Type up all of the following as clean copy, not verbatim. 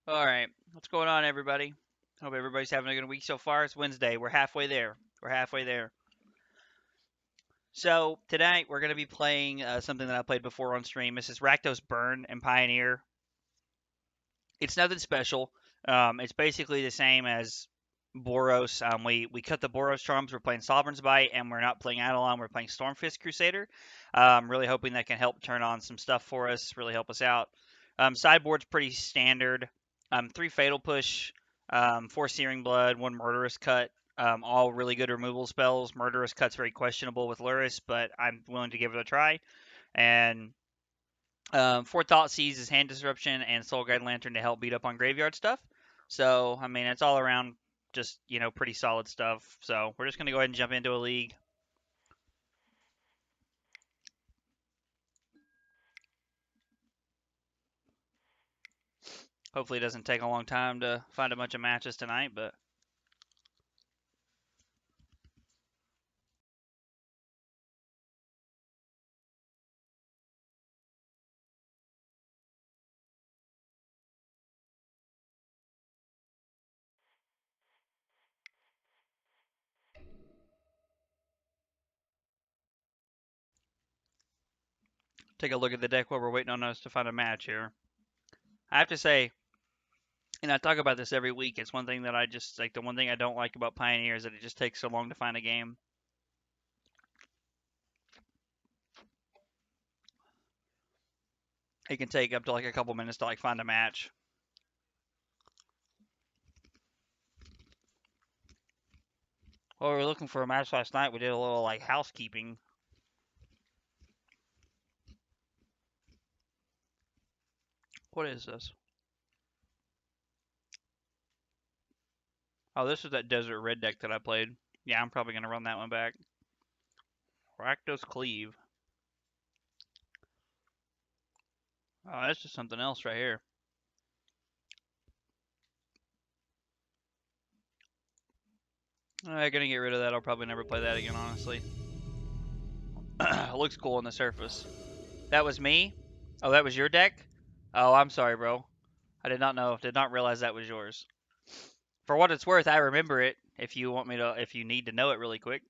All right, what's going on, everybody? Hope everybody's having a good week so far. It's Wednesday. We're halfway there. We're halfway there. So tonight we're going to be playing something that I played before on stream. This is Rakdos Burn and Pioneer. It's nothing special. It's basically the same as Boros. We cut the Boros charms. We're playing Sovereign's Bite, and we're not playing Eidolon. We're playing Stormfist Crusader. Really hoping that can help turn on some stuff for us. Really help us out. Sideboard's pretty standard. Three Fatal Push, four Searing Blood, one Murderous Cut. All really good removal spells. Murderous Cut's very questionable with Luris, but I'm willing to give it a try. And Four Thoughtseize is Hand Disruption and Soul Guide Lantern to help beat up on graveyard stuff. So, I mean, it's all around just, pretty solid stuff. So, we're just going to go ahead and jump into a league. Hopefully, it doesn't take a long time to find a bunch of matches tonight, but take a look at the deck while we're waiting on us to find a match here. I have to say, and I talk about this every week, it's one thing that I just, like, the one thing I don't like about Pioneer is that it just takes so long to find a game. It can take up to, like, a couple minutes to, like, find a match. Well, we were looking for a match last night. We did a little, like, housekeeping. What is this? Oh, this is that Desert Red deck that I played. Yeah, I'm probably going to run that one back. Rakdos Cleave. Oh, that's just something else right here. I'm going to get rid of that. I'll probably never play that again, honestly. It looks cool on the surface. That was me? Oh, that was your deck? Oh, I'm sorry, bro. I did not know. Did not realize that was yours. For what it's worth, I remember it. If you want me to, if you need to know it really quick.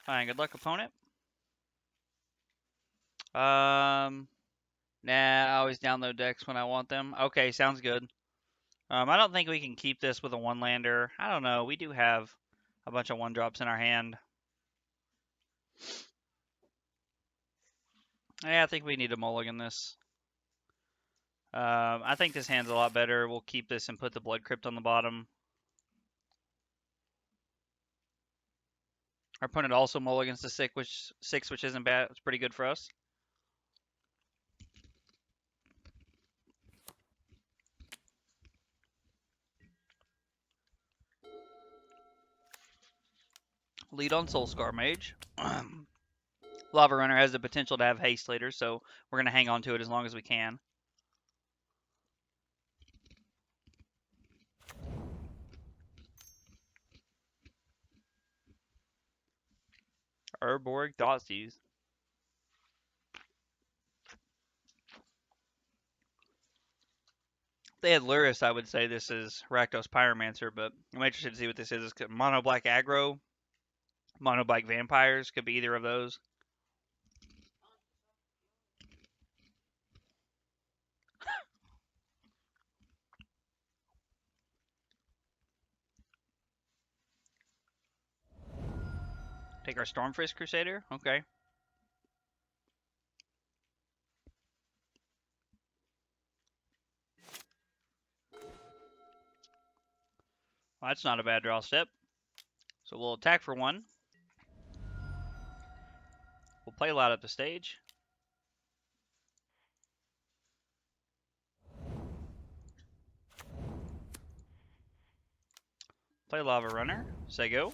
Fine. Good luck, opponent. Um, nah. I always download decks when I want them. Okay, sounds good. I don't think we can keep this with a one-lander. I don't know. We do have a bunch of one-drops in our hand. Yeah, I think we need to mulligan this. I think this hand's a lot better. We'll keep this and put the Blood Crypt on the bottom. Our opponent also mulligans to six, which isn't bad. It's pretty good for us. Lead on Soulscar Mage. Lava Runner has the potential to have haste later, so we're going to hang on to it as long as we can. Urborg Thoughtseize. If they had Luris, I would say this is Rakdos Pyromancer, but I'm interested to see what this is. It's Mono Black Aggro, Mono Black Vampires, could be either of those. Take our Stormfist Crusader. Okay. Well, that's not a bad draw step. So we'll attack for one. We'll play loud up the stage. Play Lava Runner. Say go.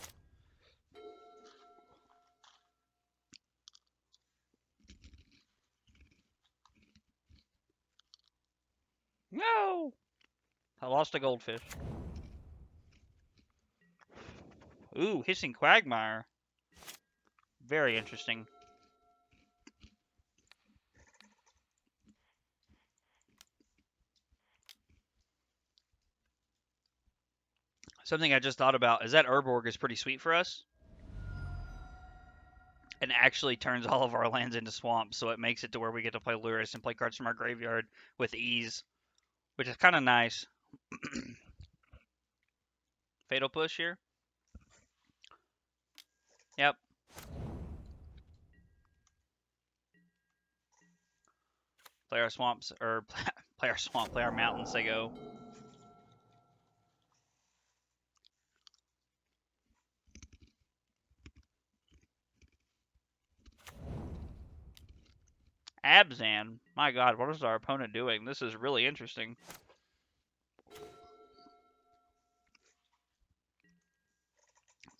No! I lost a goldfish. Ooh, Hissing Quagmire. Very interesting. Something I just thought about is that Urborg is pretty sweet for us. And actually turns all of our lands into swamps, so it makes it to where we get to play Lurrus and play cards from our graveyard with ease, which is kind of nice. Fatal Push here. Yep. Play our swamps, or play our swamp, play our mountains, they go. Abzan. My god, what is our opponent doing? This is really interesting.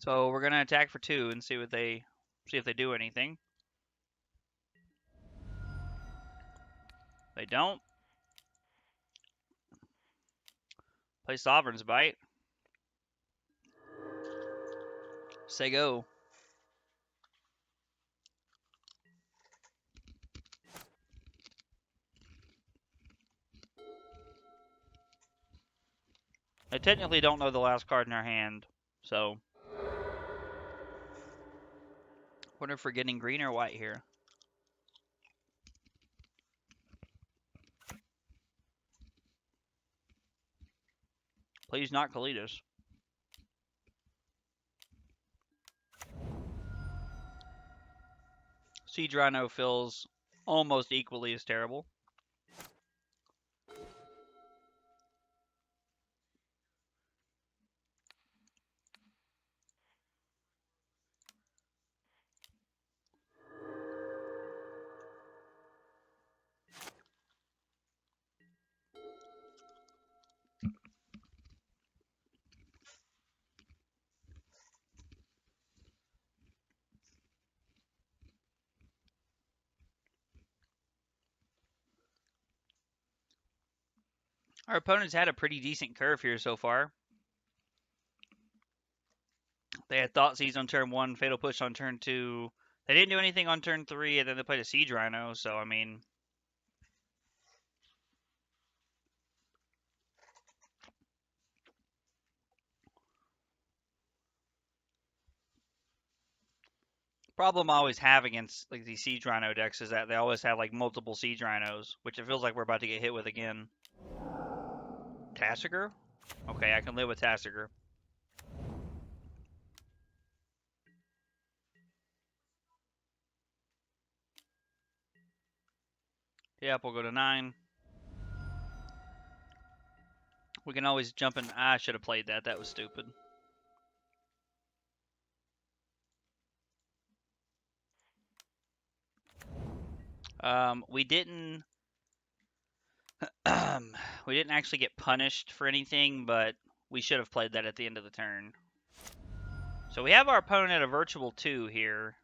So we're gonna attack for 2 and see if they do anything. They don't. Play Sovereign's Bite. Say go. I technically don't know the last card in our hand, so wonder if we're getting green or white here. Please not Kalidas. Siege Rhino feels almost equally as terrible. Our opponents had a pretty decent curve here so far. They had Thoughtseize on turn 1, Fatal Push on turn 2. They didn't do anything on turn 3, and then they played a Siege Rhino, so I mean... Problem I always have against like these Siege Rhino decks is that they always have like multiple Siege Rhinos, which it feels like we're about to get hit with again. Tasigur? Okay, I can live with Tasigur. Yep, we'll go to 9. We can always jump in. I should have played that. That was stupid. We didn't we didn't actually get punished for anything, but we should have played that at the end of the turn. So we have our opponent at a virtual 2 here.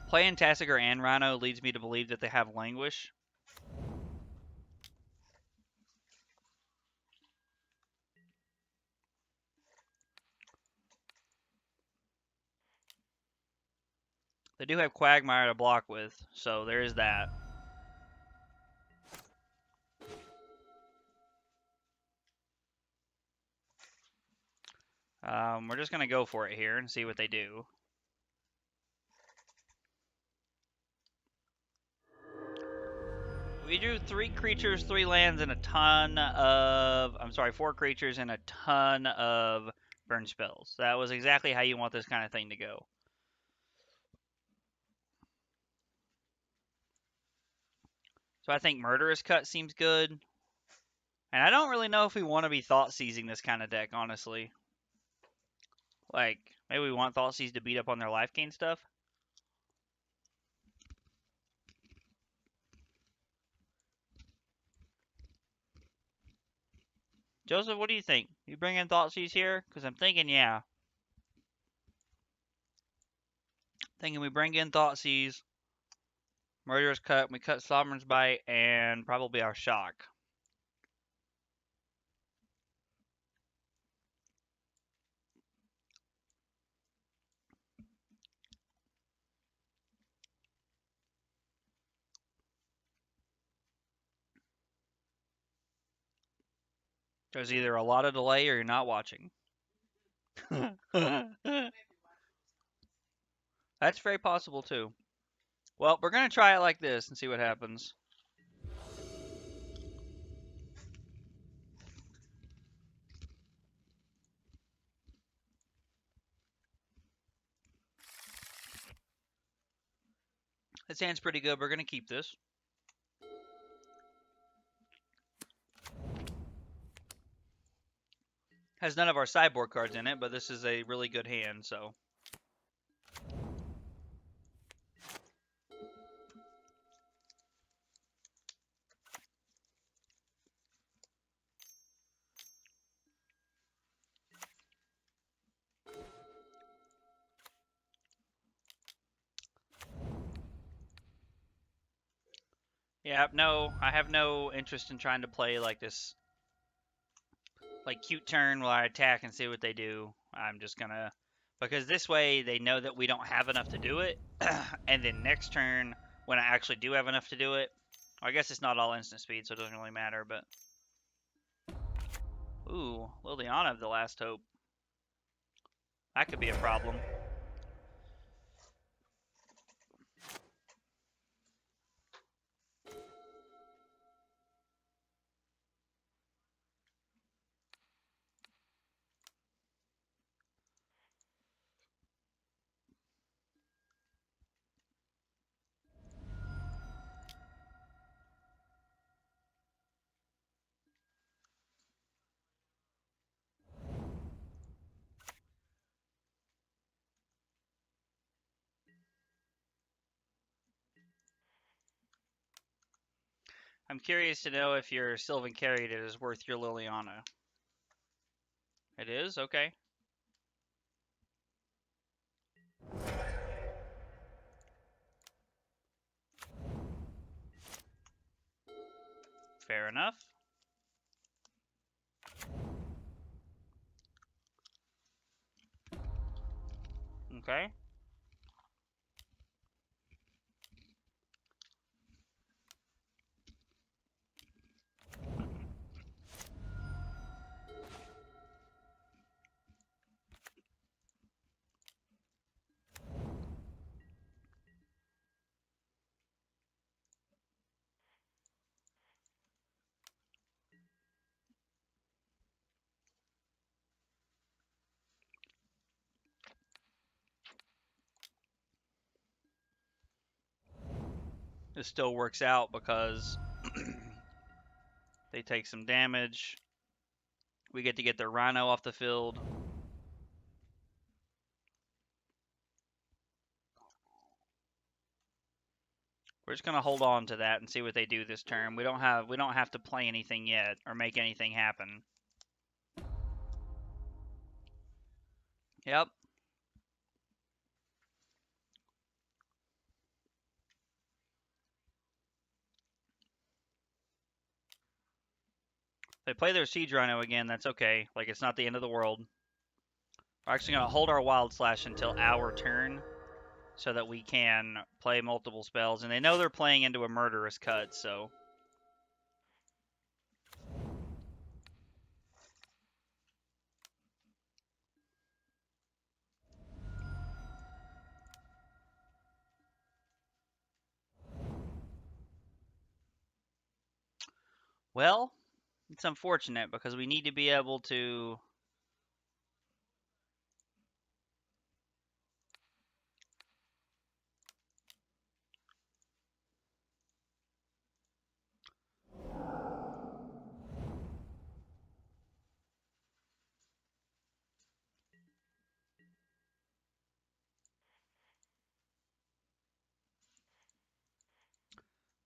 Playing Tasigur and Rhino leads me to believe that they have Languish. They do have Quagmire to block with, so there is that. We're just going to go for it here and see what they do. We drew 3 creatures, 3 lands, and a ton of... I'm sorry, 4 creatures and a ton of burn spells. That was exactly how you want this kind of thing to go. So I think Murderous Cut seems good. And I don't really know if we want to be Thought-Seizing this kind of deck, honestly. Like, maybe we want Thought-Seize to beat up on their life gain stuff. Joseph, what do you think? You bring in Thoughtseize here? Because I'm thinking, yeah. Thinking we bring in Thoughtseize, Murderous Cut, we cut Sovereign's Bite, and probably our Shock. There's either a lot of delay or you're not watching. That's very possible too. Well, we're gonna try it like this and see what happens. This hand's pretty good. We're gonna keep this. Has none of our sideboard cards in it, but this is a really good hand, so. Yeah, no, I have no interest in trying to play like this, like cute turn while I attack and see what they do. I'm just gonna, because this way they know that we don't have enough to do it, and then next turn when I actually do have enough to do it, I guess it's not all instant speed, so it doesn't really matter. But ooh, Liliana of the Last Hope. That could be a problem. I'm curious to know if your Sylvan Caryatid is worth your Liliana. It is? Okay. Fair enough. Okay. This still works out because they take some damage. We get to get their Rhino off the field. We're just gonna hold on to that and see what they do this turn. We don't have to play anything yet or make anything happen. Yep. If they play their Siege Rhino again, that's okay. Like, it's not the end of the world. We're actually gonna hold our Wild Slash until our turn so that we can play multiple spells. And they know they're playing into a Murderous Cut, so. Well, it's unfortunate because we need to be able to.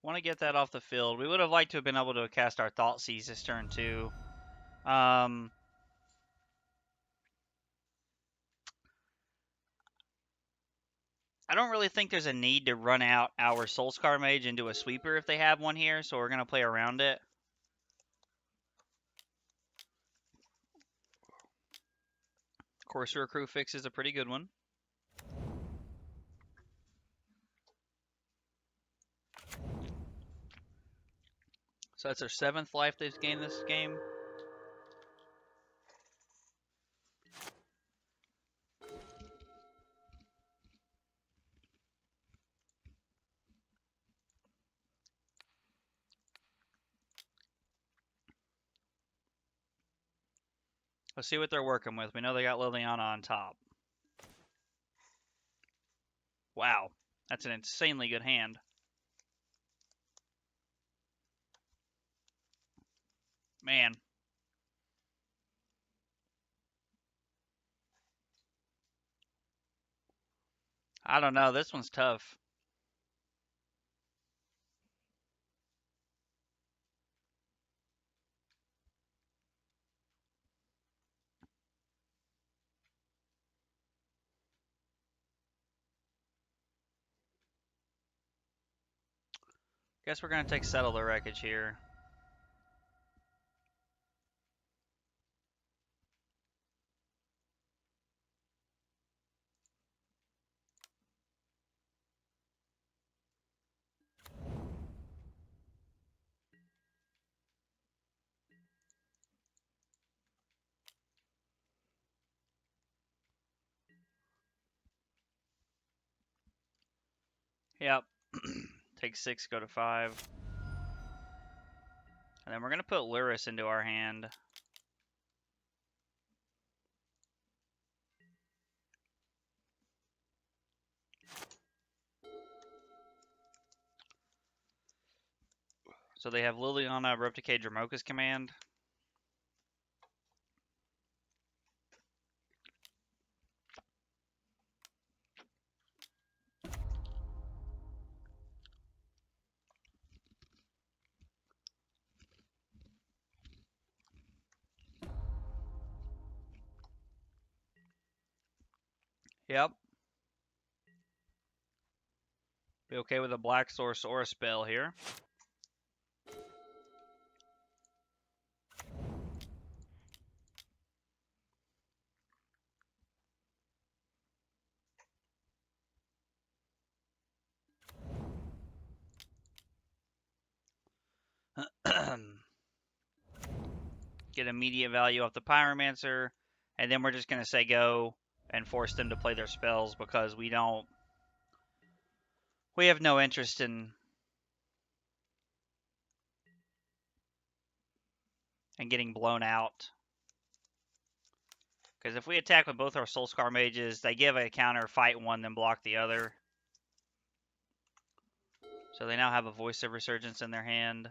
Want to get that off the field. We would have liked to have been able to cast our Thoughtseize this turn too. Um, I don't really think there's a need to run out our Soulscar Mage into a sweeper if they have one here, so we're going to play around it. Corsair Crew Fix is a pretty good one. So that's their 7th life they've gained this game. Let's see what they're working with. We know they got Liliana on top. Wow, that's an insanely good hand. Man. I don't know. This one's tough. Guess we're going to take Settle the Wreckage here. Yep. Take 6, go to 5. And then we're going to put Luris into our hand. So they have Liliana, Rope Decay, Dramoka's command. Yep. Be okay with a Black Source or a spell here. Get immediate value off the Pyromancer. And then we're just going to say go and force them to play their spells because we have no interest in getting blown out. Because if we attack with both our Soulscar Mages, they give a counter, fight one, then block the other. So they now have a Voice of Resurgence in their hand.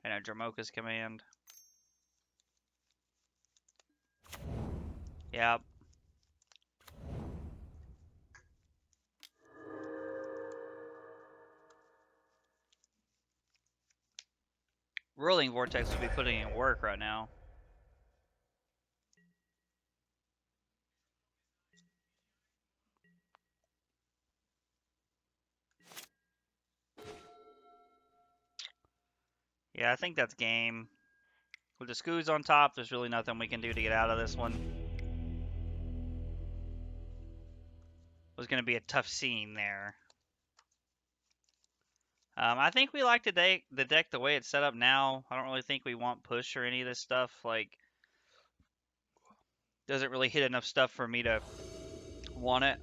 And a Dramoka's command. Yep. Rolling Vortex will be putting in work right now. Yeah, I think that's game. With the Scoos on top, there's really nothing we can do to get out of this one. It was going to be a tough scene there. I think we like the deck the way it's set up now. I don't really think we want push or any of this stuff. Like, doesn't really hit enough stuff for me to want it.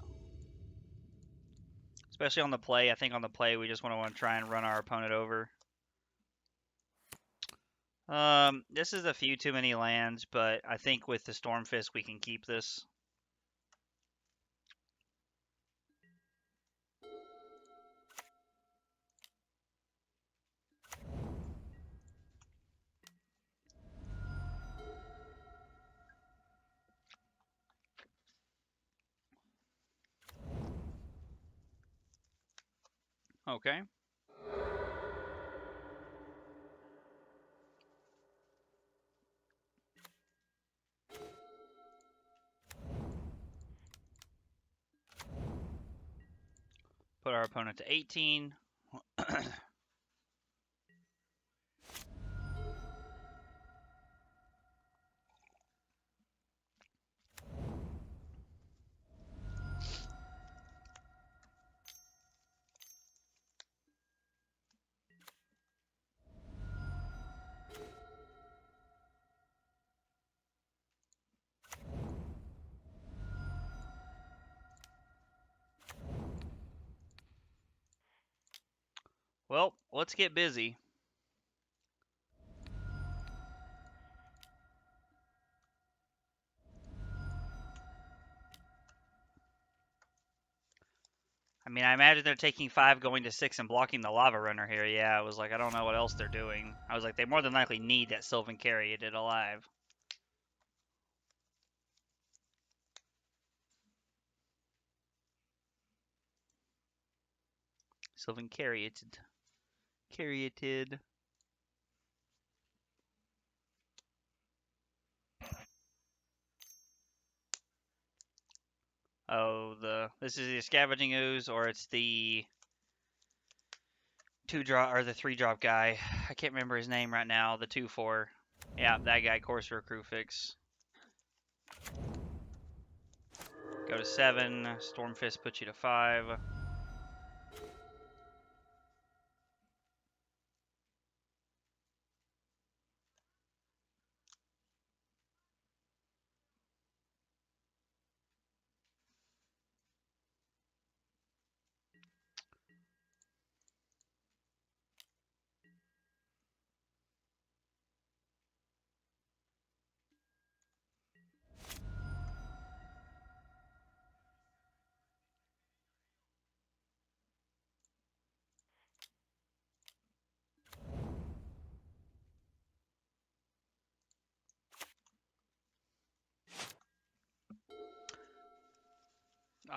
Especially on the play. I think on the play we just want to try and run our opponent over. This is a few too many lands, but I think with the Stormfist we can keep this. Okay. put our opponent to 18. Well, let's get busy. I mean, I imagine they're taking 5, going to 6, and blocking the Lava Runner here. Yeah, I was like, I don't know what else they're doing. I was like, they more than likely need that Sylvan Caryatid alive. Sylvan Caryatid. Caryatid. Oh, this is the Scavenging Ooze, or it's the 2-drop or the 3-drop guy. I can't remember his name right now. The 2/4. Yeah, that guy. Courser Crewfix. Go to 7. Stormfist puts you to 5.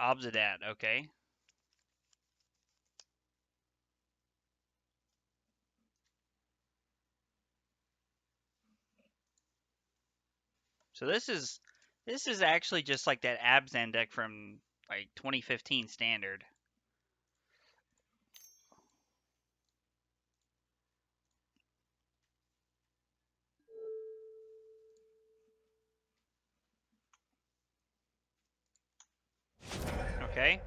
Obsidat, okay. So this is actually just like that Abzan deck from like 2015 standard. Okay.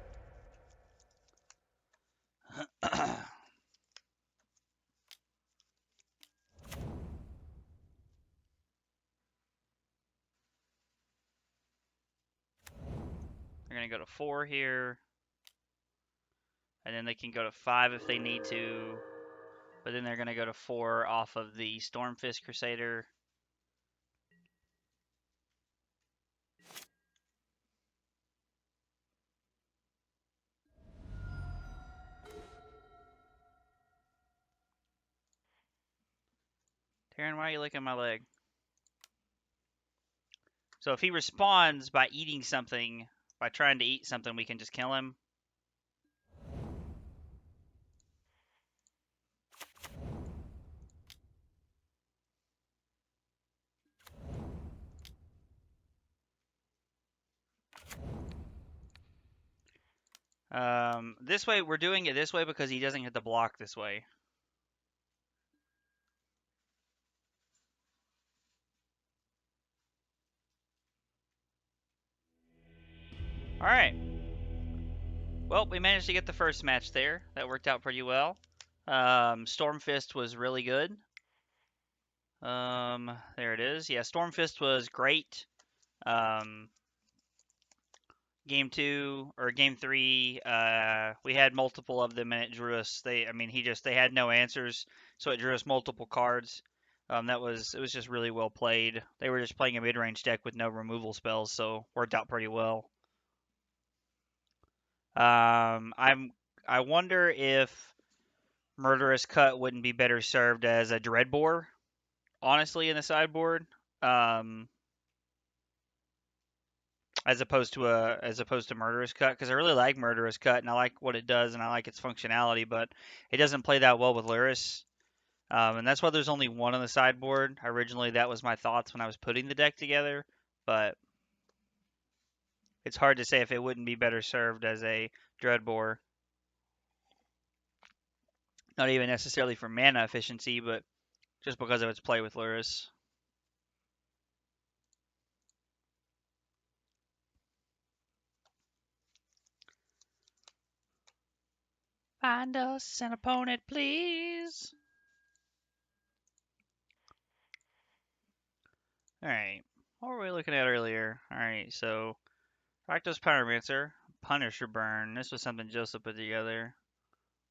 They're gonna go to 4 here, and then they can go to 5 if they need to. But then they're gonna go to 4 off of the Stormfist Crusader. Taryn, why are you licking my leg? So if he responds by eating something, by trying to eat something, we can just kill him. This way, we're doing it this way because he doesn't hit the block this way. Alright. Well, we managed to get the first match there. That worked out pretty well. Stormfist was really good. There it is. Yeah, Stormfist was great. Game 2 or game 3, we had multiple of them, and it drew us. They had no answers, so it drew us multiple cards. It was just really well played. They were just playing a mid-range deck with no removal spells, so worked out pretty well. I wonder if Murderous Cut wouldn't be better served as a Dreadbore, honestly, in the sideboard. As opposed to Murderous Cut, because I really like Murderous Cut and I like what it does and I like its functionality, but it doesn't play that well with Lyris. And that's why there's only one on the sideboard. Originally, that was my thoughts when I was putting the deck together, but it's hard to say if it wouldn't be better served as a Dreadbore. Not even necessarily for mana efficiency, but just because of its play with Lurrus. Find us an opponent, please. Alright. What were we looking at earlier? Alright, so Rakdos Pyromancer, Punisher Burn. This was something Joseph put together.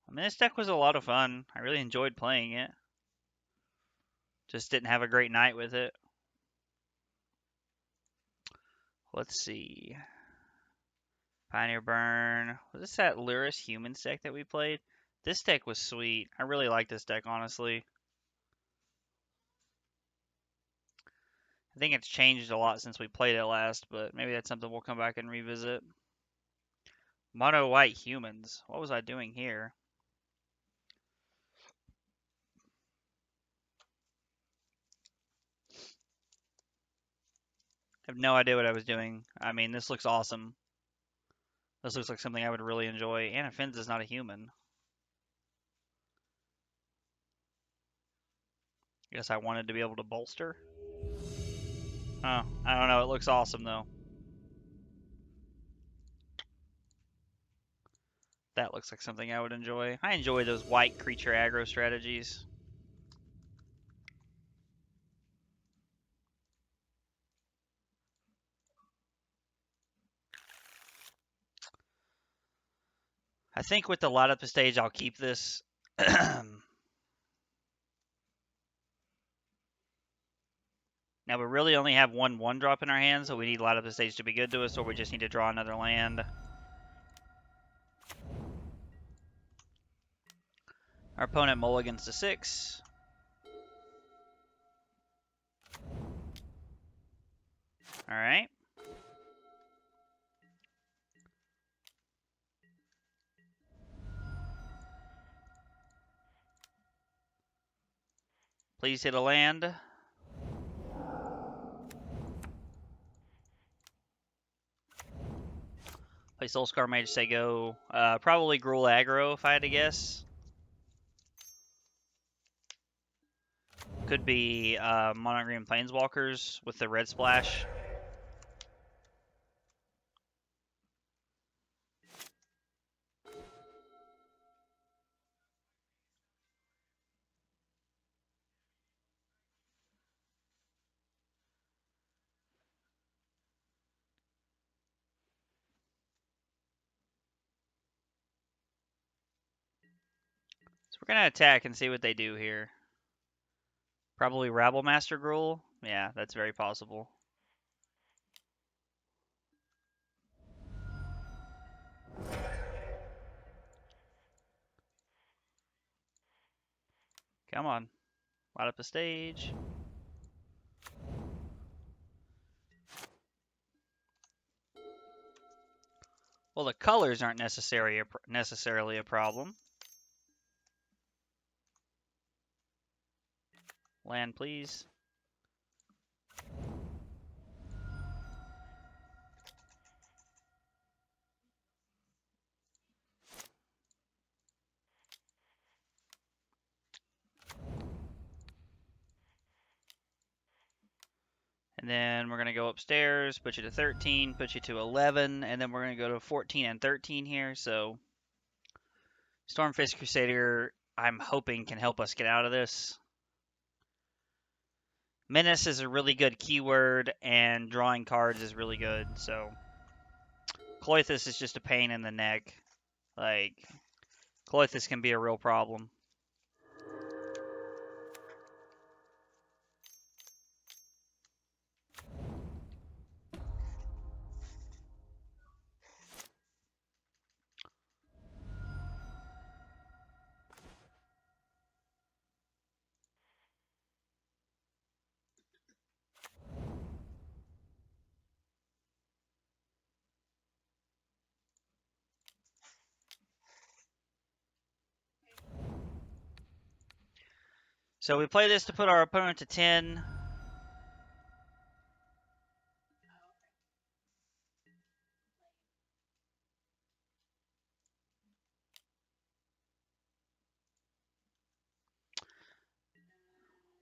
I mean, this deck was a lot of fun. I really enjoyed playing it. Just didn't have a great night with it. Let's see. Pioneer Burn. Was this that Lurrus Humans deck that we played? This deck was sweet. I really like this deck, honestly. I think it's changed a lot since we played it last, but maybe that's something we'll come back and revisit. Mono White Humans. What was I doing here? I have no idea what I was doing. I mean, this looks awesome. This looks like something I would really enjoy. And Finz is not a human. I guess I wanted to be able to bolster. Oh, I don't know. It looks awesome, though. That looks like something I would enjoy. I enjoy those white creature aggro strategies. I think with the light up the stage, I'll keep this. Now, we really only have one 1-drop in our hand, so we need light up the stage to be good to us, or we just need to draw another land. Our opponent mulligans to 6. Alright. Please hit a land. Play Soulscar Mage, say go. Probably Gruul aggro, if I had to guess. Could be Mono Green Planeswalkers with the red splash. So we're going to attack and see what they do here. Probably Rabblemaster Gruul. Yeah, that's very possible. Come on. Light up the stage. Well, the colors aren't necessarily a problem. Land, please. And then we're going to go upstairs, put you to 13, put you to 11, and then we're going to go to 14 and 13 here. So Stormfist Crusader, I'm hoping, can help us get out of this. Menace is a really good keyword, and drawing cards is really good. So Cloythus is just a pain in the neck. Like, Cloythus can be a real problem. So we play this to put our opponent to 10.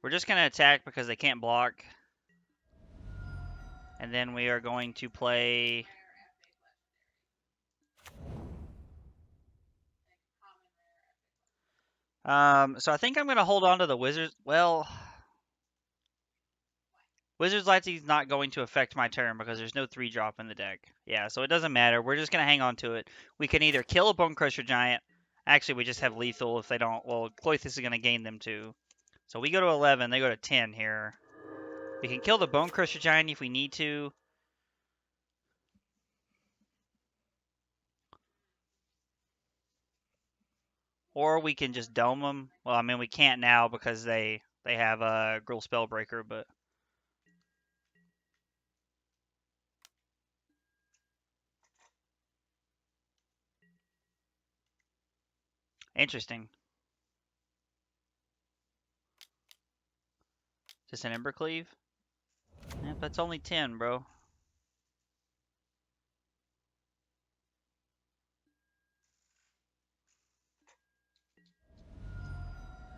We're just going to attack because they can't block. And then we are going to play... So I think I'm going to hold on to the Wizards. Well, Wizards Lightning is not going to affect my turn because there's no 3-drop in the deck. Yeah, so it doesn't matter. We're just going to hang on to it. We can either kill a Bone Crusher Giant. Actually, we just have lethal if they don't. Well, Cloythus is going to gain them too. So we go to 11. They go to 10 here. We can kill the Bone Crusher Giant if we need to. Or we can just dome them. Well, I mean, we can't now because they have a Gruul Spellbreaker, but... Interesting. Just an Embercleave? Yep, that's only 10, bro.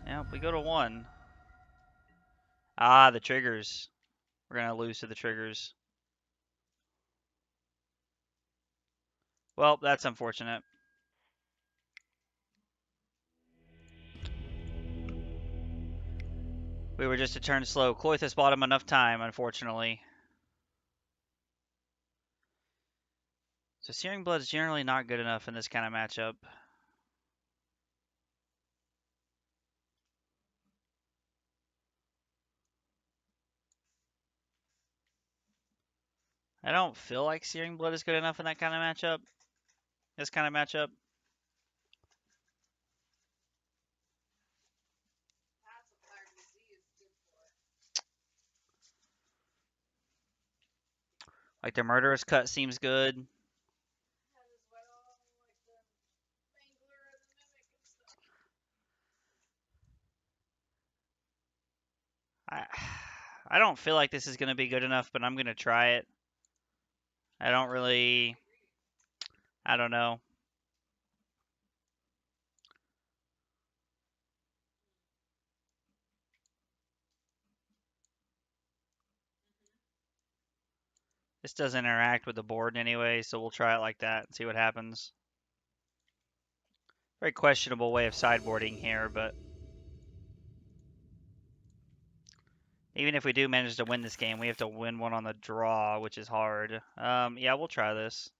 Yep, we go to 1. Ah, the triggers. We're going to lose to the triggers. Well, that's unfortunate. We were just a turn slow. Cloythus bought him enough time, unfortunately. So Searing Blood's generally not good enough in this kind of matchup. I don't feel like Searing Blood is good enough in that kind of matchup. This kind of matchup. Like the Murderous Cut seems good. I don't feel like this is going to be good enough, but I'm going to try it. I don't really... I don't know. This doesn't interact with the board anyway, so we'll try it like that and see what happens. Very questionable way of sideboarding here, but... Even if we do manage to win this game, we have to win one on the draw, which is hard. Yeah, we'll try this.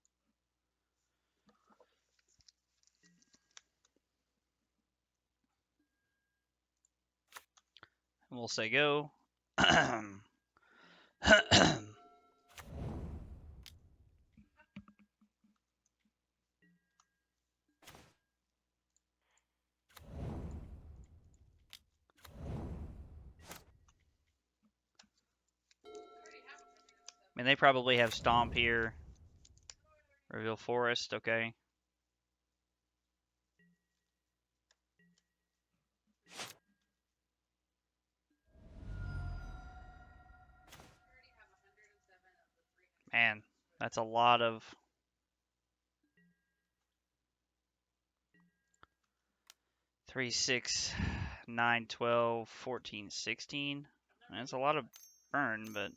And we'll say go. I mean, they probably have Stomp here. Reveal Forest, okay. Man, that's a lot of... 3, 6, 9, 12, 14, 16. That's a lot of burn, but...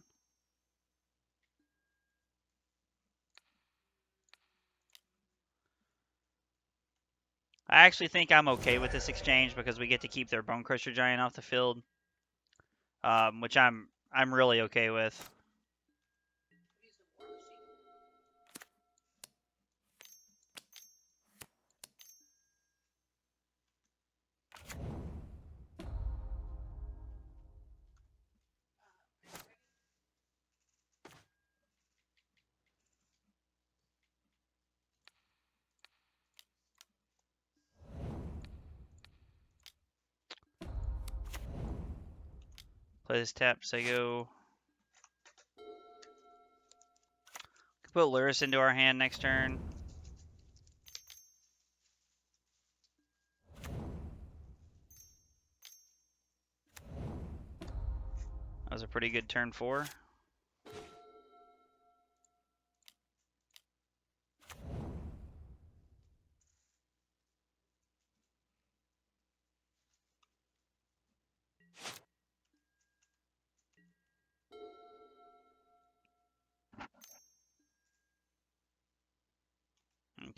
I actually think I'm okay with this exchange because we get to keep their Bone Crusher Giant off the field, which I'm really okay with. Play this tap, say go. Put Luris into our hand next turn. That was a pretty good turn 4.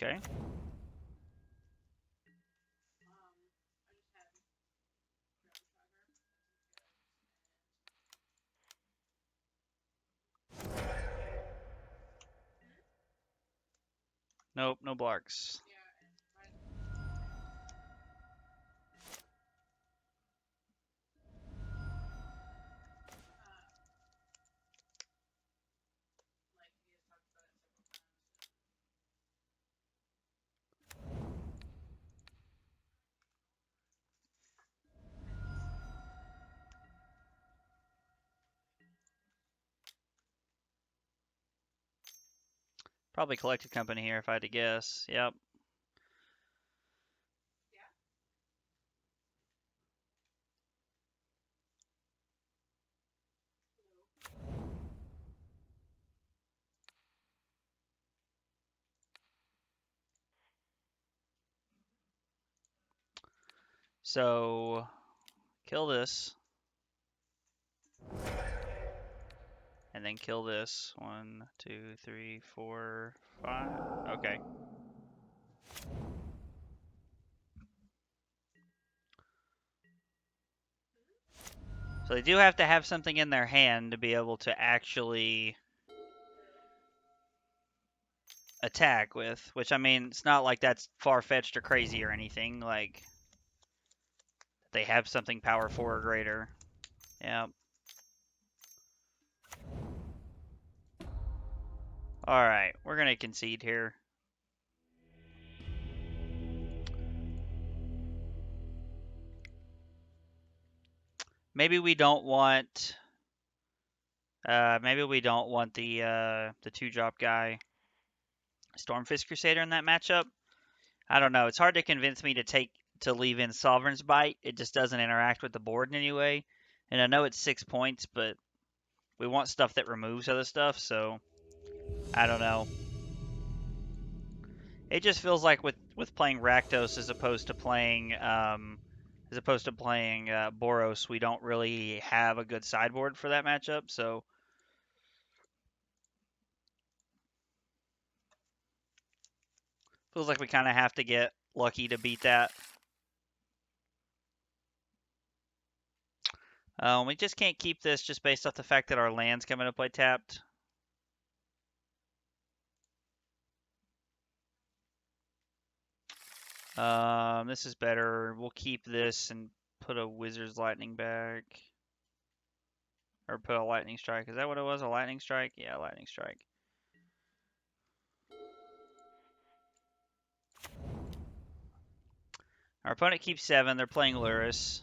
Okay. Nope, no Blarks. Probably Collected Company here if I had to guess. Yep. So, kill this. And then kill this. 1, 2, 3, 4, 5. Okay. So they do have to have something in their hand to be able to actually attack with. Which, I mean, it's not like that's far-fetched or crazy or anything. Like, they have something power 4 or greater. Yep. Alright, we're going to concede here. Maybe we don't want... maybe we don't want the 2-drop guy, Stormfist Crusader, in that matchup. I don't know. It's hard to convince me to leave in Sovereign's Bite. It just doesn't interact with the board in any way. And I know it's 6 points, but we want stuff that removes other stuff, so I don't know. It just feels like with playing Rakdos as opposed to playing Boros, we don't really have a good sideboard for that matchup. So feels like we kind of have to get lucky to beat that. We just can't keep this just based off the fact that our land's coming to play tapped. This is better. We'll keep this and put a Wizard's Lightning back. Or put a Lightning Strike. Is that what it was? A Lightning Strike? Yeah, Lightning Strike. Our opponent keeps 7. They're playing Luris.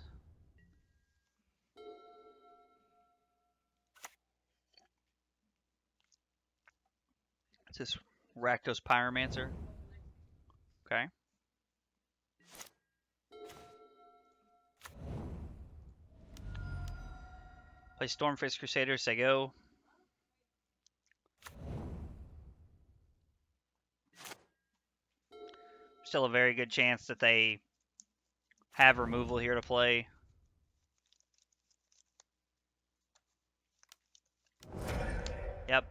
It's this Rakdos Pyromancer. Okay. Play Stormfist Crusader, say go. Still a very good chance that they have removal here to play. Yep.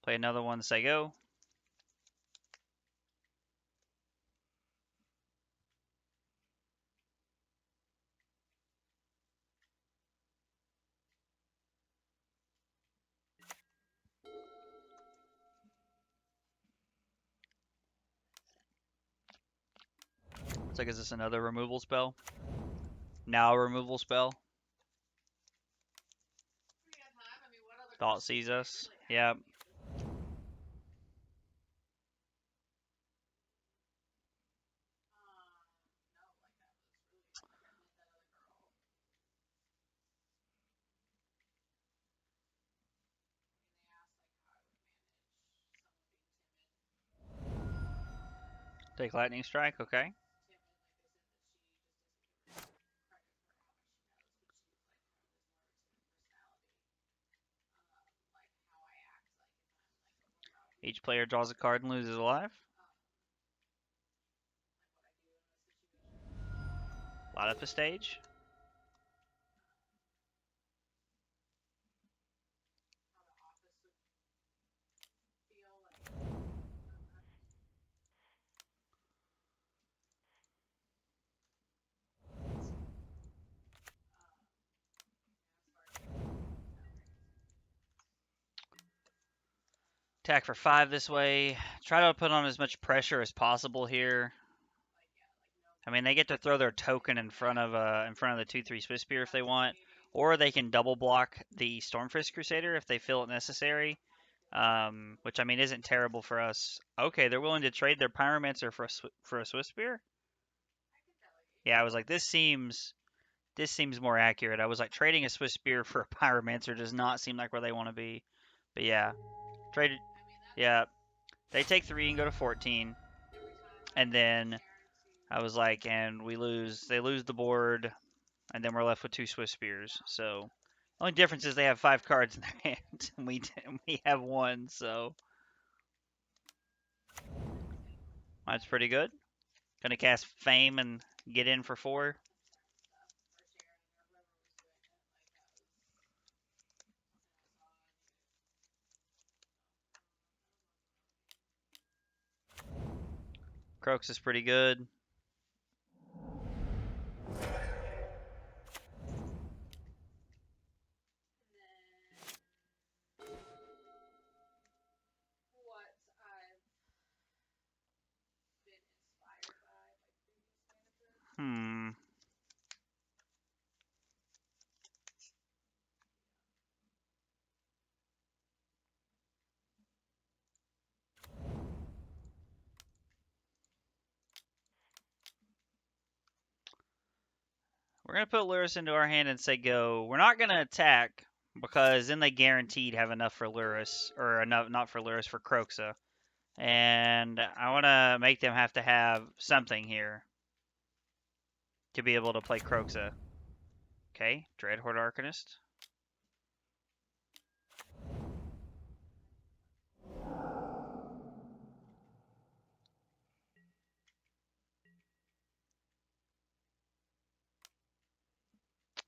Play another one, say go. Looks like, is this another removal spell? Now a removal spell. Thought sees us. Yep. Take Lightning Strike, okay. Each player draws a card and loses a life. Light up a stage. Attack for 5 this way. Try to put on as much pressure as possible here. I mean, they get to throw their token in front of the 2/3 Swiss Spear if they want, or they can double block the Stormfist Crusader if they feel it necessary. Which I mean isn't terrible for us. Okay, they're willing to trade their Pyromancer for a Swiss Spear. Yeah, I was like, this seems more accurate. I was like, trading a Swiss Spear for a Pyromancer does not seem like where they want to be. But yeah, traded. Yeah, they take 3 and go to 14, and then I was like, and we lose. They lose the board, and then we're left with 2 Swiss Spears. So only difference is they have 5 cards in their hand, and we have 1. So that's pretty good. Gonna cast Fame and get in for 4. Croaks is pretty good. We're going to put Lurrus into our hand and say go. We're not going to attack because then they guaranteed have enough for Lurrus, or enough, not for Lurrus, for Croxa. And I want to make them have to have something here to be able to play Croxa. Okay, Dreadhorde Arcanist.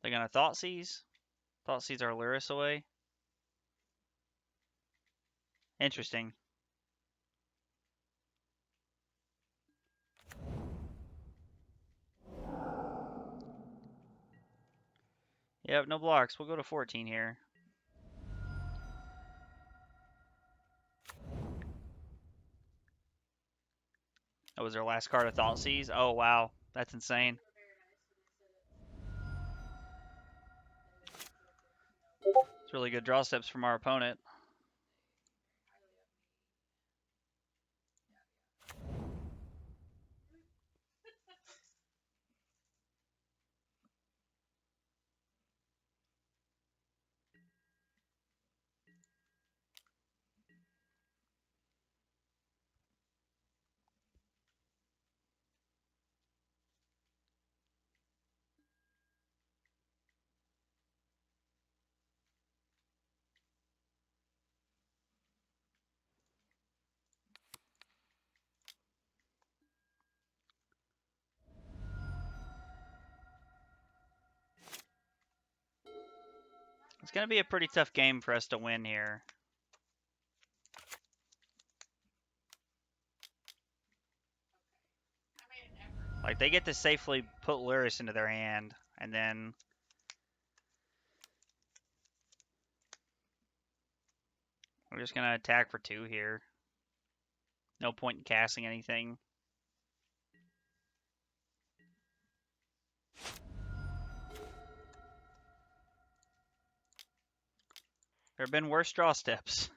They're going to Thoughtseize. Thoughtseize our Lurrus away. Interesting. Yep, no blocks. We'll go to 14 here. That was their last card of Thoughtseize. Oh, wow. That's insane. It's really good draw steps from our opponent. It's going to be a pretty tough game for us to win here. Like, they get to safely put Lurrus into their hand, and then we're just going to attack for 2 here. No point in casting anything. There have been worse draw steps.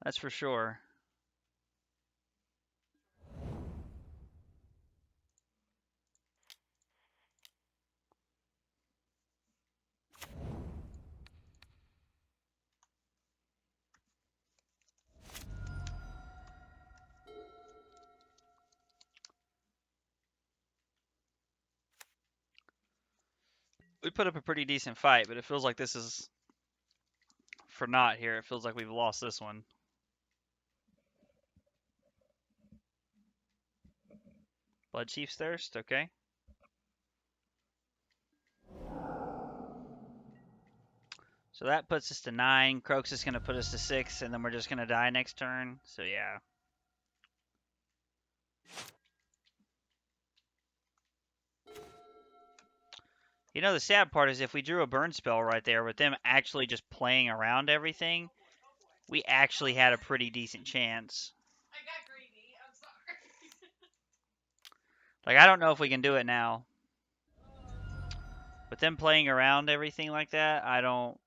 That's for sure. We put up a pretty decent fight, but it feels like this is for naught here. It feels like we've lost this one. Blood Chief's Thirst, okay. So that puts us to 9. Croaks is going to put us to 6, and then we're just going to die next turn. So yeah. You know, the sad part is if we drew a burn spell right there with them actually just playing around everything, we actually had a pretty decent chance. I got greedy. I'm sorry. Like, I don't know if we can do it now. With them playing around everything like that, I don't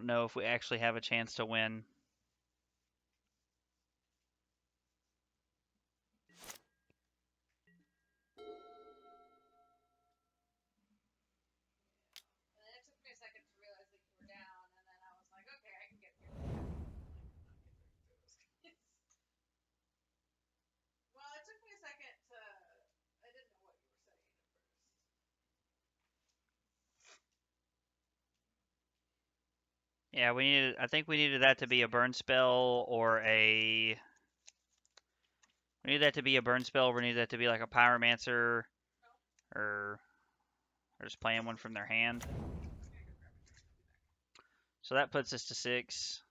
know if we actually have a chance to win. And it took me a second to realize that you were down, and then I was like, okay, I can get through this. Well, it took me a second to. I didn't know what you were saying at first. Yeah, we needed. I think we needed that to be a burn spell or a. We needed that to be a burn spell. We needed that to be like a pyromancer, or just playing one from their hand. So that puts us to 6.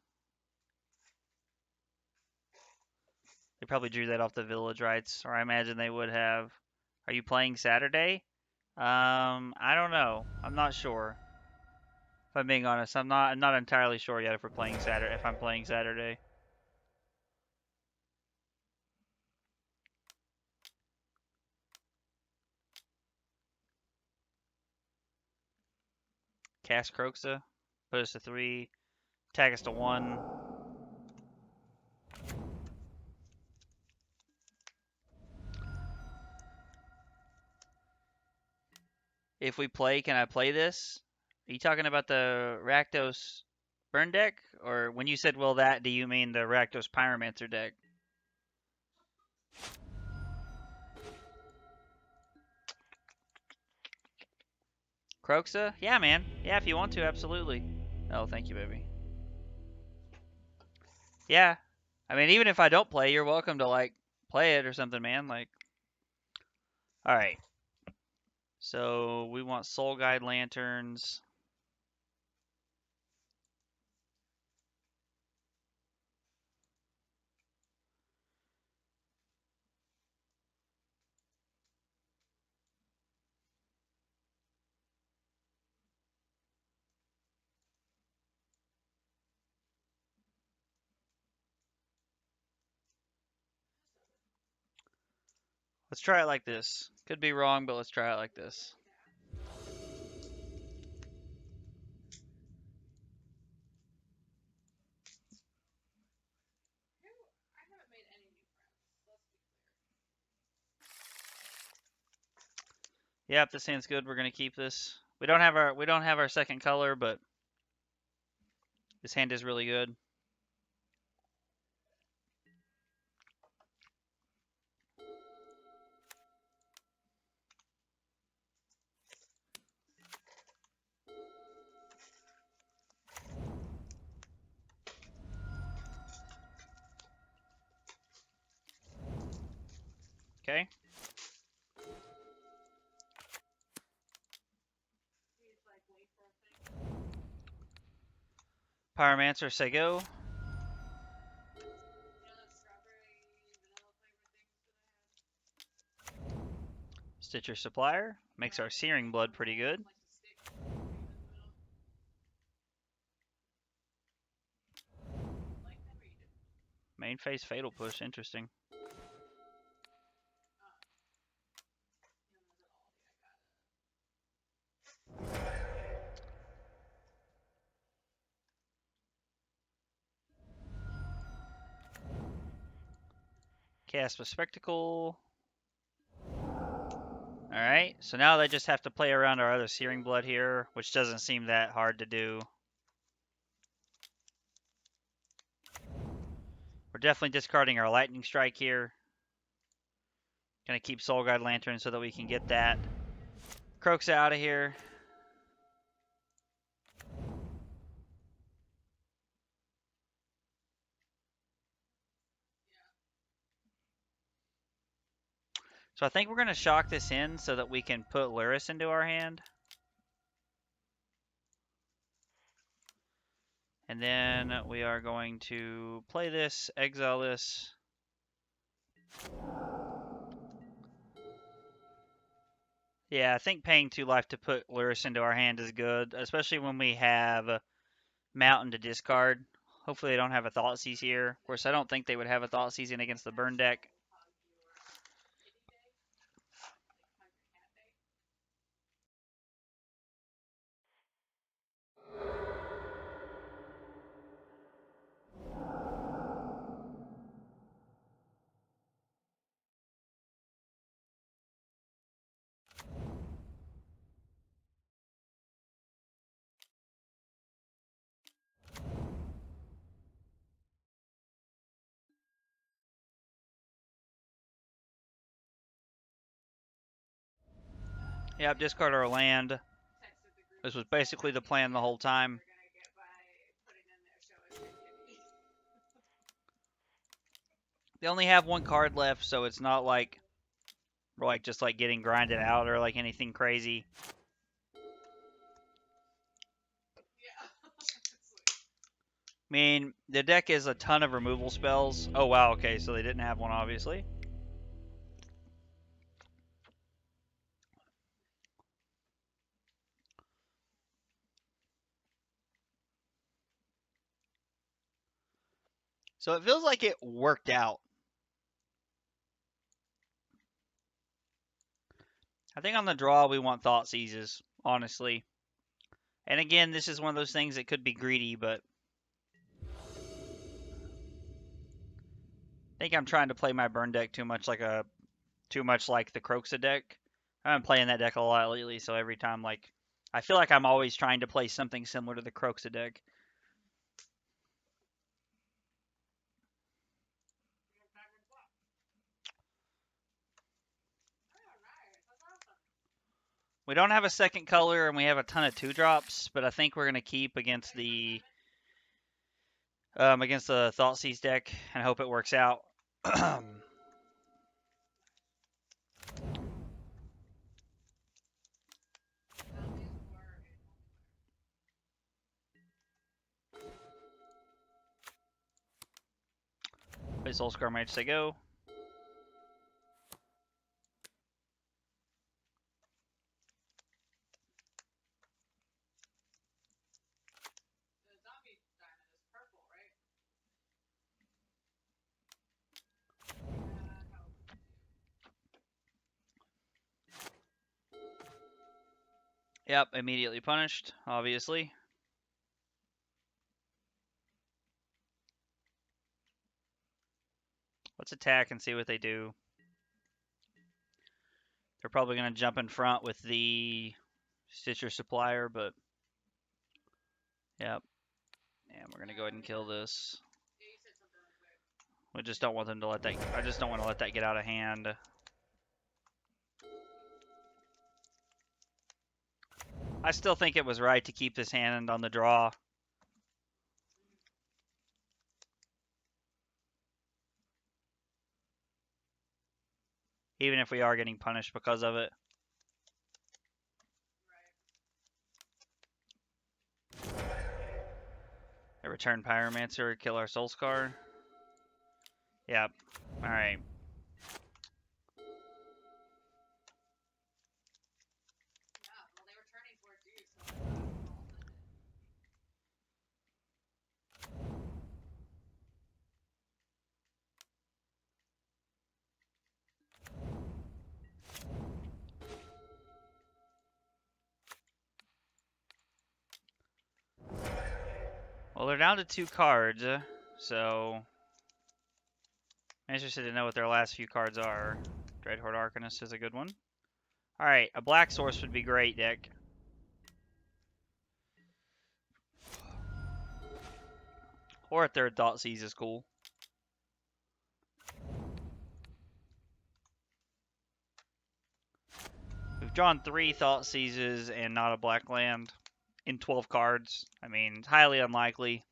They probably drew that off the village rights, or I imagine they would have. Are you playing Saturday? I don't know. I'm not sure. If I'm being honest, I'm not entirely sure yet if we're playing Saturday. If I'm playing Saturday. Cast Croxa, put us to 3. Tag us to 1. If we play, can I play this? Are you talking about the Rakdos Burn deck? Or when you said, well, that, do you mean the Rakdos Pyromancer deck? Croxa? Yeah, man. Yeah, if you want to, absolutely. Oh, thank you, baby. Yeah. I mean, even if I don't play, you're welcome to, like, play it or something, man. Like, alright. So, we want Soul Guide Lanterns. Let's try it like this. Could be wrong, but let's try it like this. I haven't made any new friends. Let's be clear. Yep, this hand's good. We're gonna keep this. We don't have our second color, but this hand is really good. Okay. Pyromancer, say go. Stitcher Supplier makes our Searing Blood pretty good. Main phase Fatal Push, interesting. Cast a Spectacle. Alright, so now they just have to play around our other Searing Blood here, which doesn't seem that hard to do. We're definitely discarding our Lightning Strike here. Gonna keep Soul Guide Lantern so that we can get that Croaks out of here. So I think we're gonna shock this in so that we can put Luris into our hand. And then we are going to play this, exile this. Yeah, I think paying 2 life to put Luris into our hand is good, especially when we have Mountain to discard. Hopefully they don't have a Thoughtseize here. Of course, I don't think they would have a Thoughtseize in against the Burn deck. Yep, discard our land. This was basically the plan the whole time. They only have one card left, so it's not like we're like just like getting grinded out or like anything crazy. I mean, the deck is a ton of removal spells. Oh wow, okay, so they didn't have one obviously. So it feels like it worked out. I think on the draw we want Thoughtseizes, honestly. And again, this is one of those things that could be greedy, but I think I'm trying to play my burn deck too much like the Croxa deck. I've been playing that deck a lot lately, so every time like I feel like I'm always trying to play something similar to the Croxa deck. We don't have a second color, and we have a ton of 2-drops, but I think we're gonna keep against the Thoughtseize deck and hope it works out. Play Soulscar Mage to go. Yep, immediately punished, obviously. Let's attack and see what they do. They're probably going to jump in front with the Stitcher Supplier, but yep. And we're going to go ahead and kill this. We just don't want them to let that. I just don't want to let that get out of hand. I still think it was right to keep this hand on the draw. Even if we are getting punished because of it. A return Pyromancer, kill our Soulscar. Yep. Alright. Well, they're down to 2 cards, so I'm interested to know what their last few cards are. Dreadhorde Arcanist is a good one. Alright, a black source would be great, deck. Or a third Thoughtseize is cool. We've drawn 3 Thoughtseizes and not a black land in 12 cards. I mean, it's highly unlikely.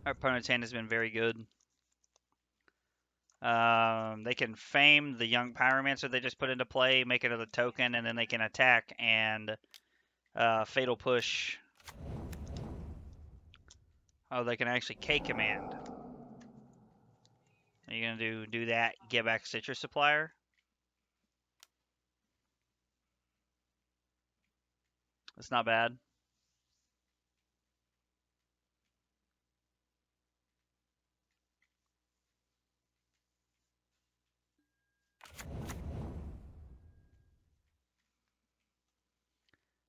Our opponent's hand has been very good. They can Fame the young Pyromancer they just put into play, make it a token, and then they can attack and Fatal Push Oh, they can actually K command. Are you gonna do that? Get back citrus supplier. That's not bad.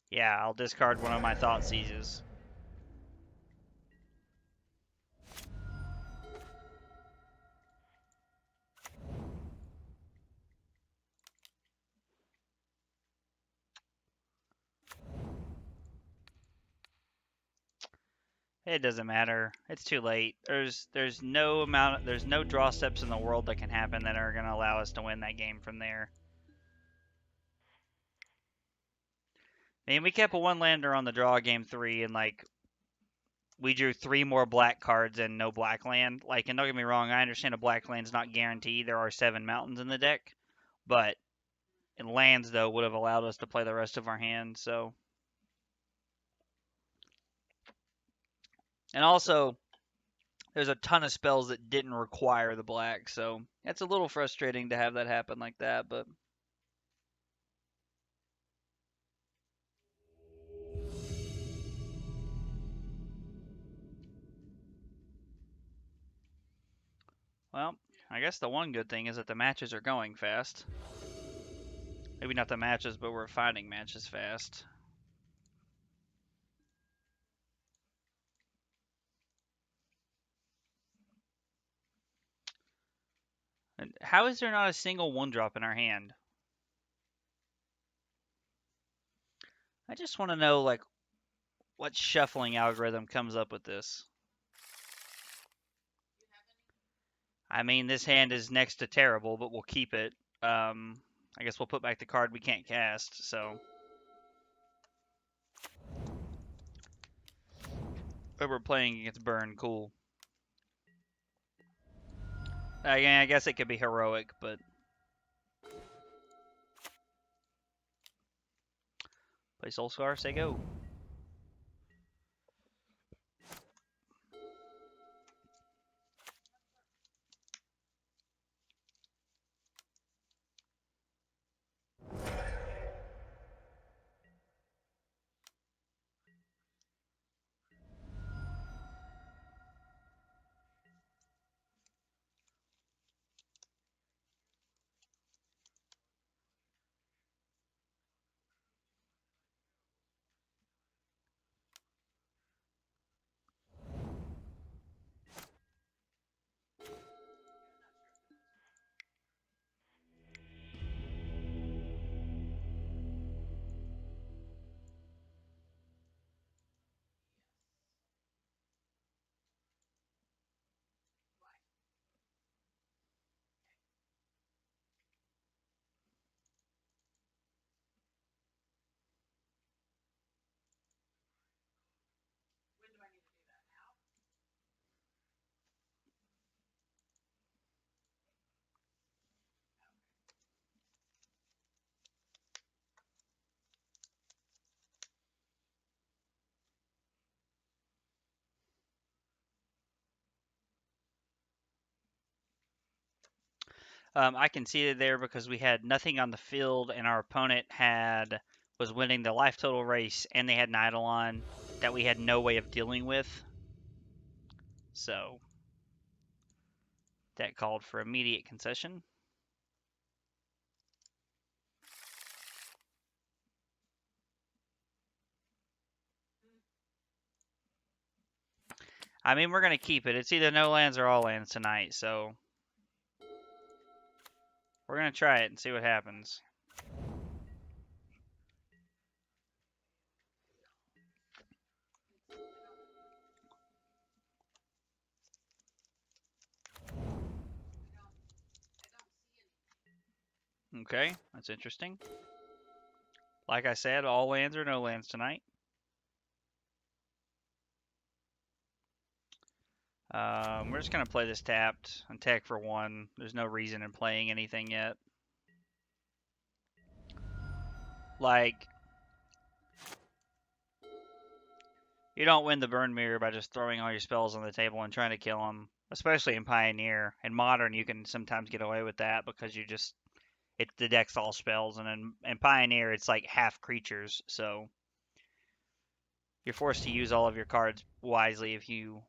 Yeah, I'll discard one of my thought seizes. It doesn't matter. It's too late. There's no draw steps in the world that can happen that are gonna allow us to win that game from there. I mean, we kept a one lander on the draw game 3, and like we drew 3 more black cards and no black land. Like, and don't get me wrong, I understand a black land's not guaranteed. There are 7 mountains in the deck, but in lands though would have allowed us to play the rest of our hand. So, and also there's a ton of spells that didn't require the black, so it's a little frustrating to have that happen like that. But well, I guess the one good thing is that the matches are going fast. Maybe not the matches, but we're finding matches fast. And how is there not a single one drop in our hand? I just want to know, like, what shuffling algorithm comes up with this. I mean, this hand is next to terrible, but we'll keep it. I guess we'll put back the card we can't cast, so. But we're playing against Burn, cool. I guess it could be heroic, but. Play Soulscar, say go. I conceded there because we had nothing on the field, and our opponent was winning the life total race, and they had an Eidolon that we had no way of dealing with. So that called for immediate concession. I mean, we're gonna keep it. It's either no lands or all lands tonight, so we're gonna try it and see what happens. Okay, that's interesting. Like I said, all lands or no lands tonight. We're just gonna play this tapped and tag for 1. There's no reason in playing anything yet. Like, You don't win the burn mirror by just throwing all your spells on the table and trying to kill them. Especially in Pioneer. In Modern, you can sometimes get away with that because you just the deck's all spells, and in Pioneer it's like half creatures, so you're forced to use all of your cards wisely if you're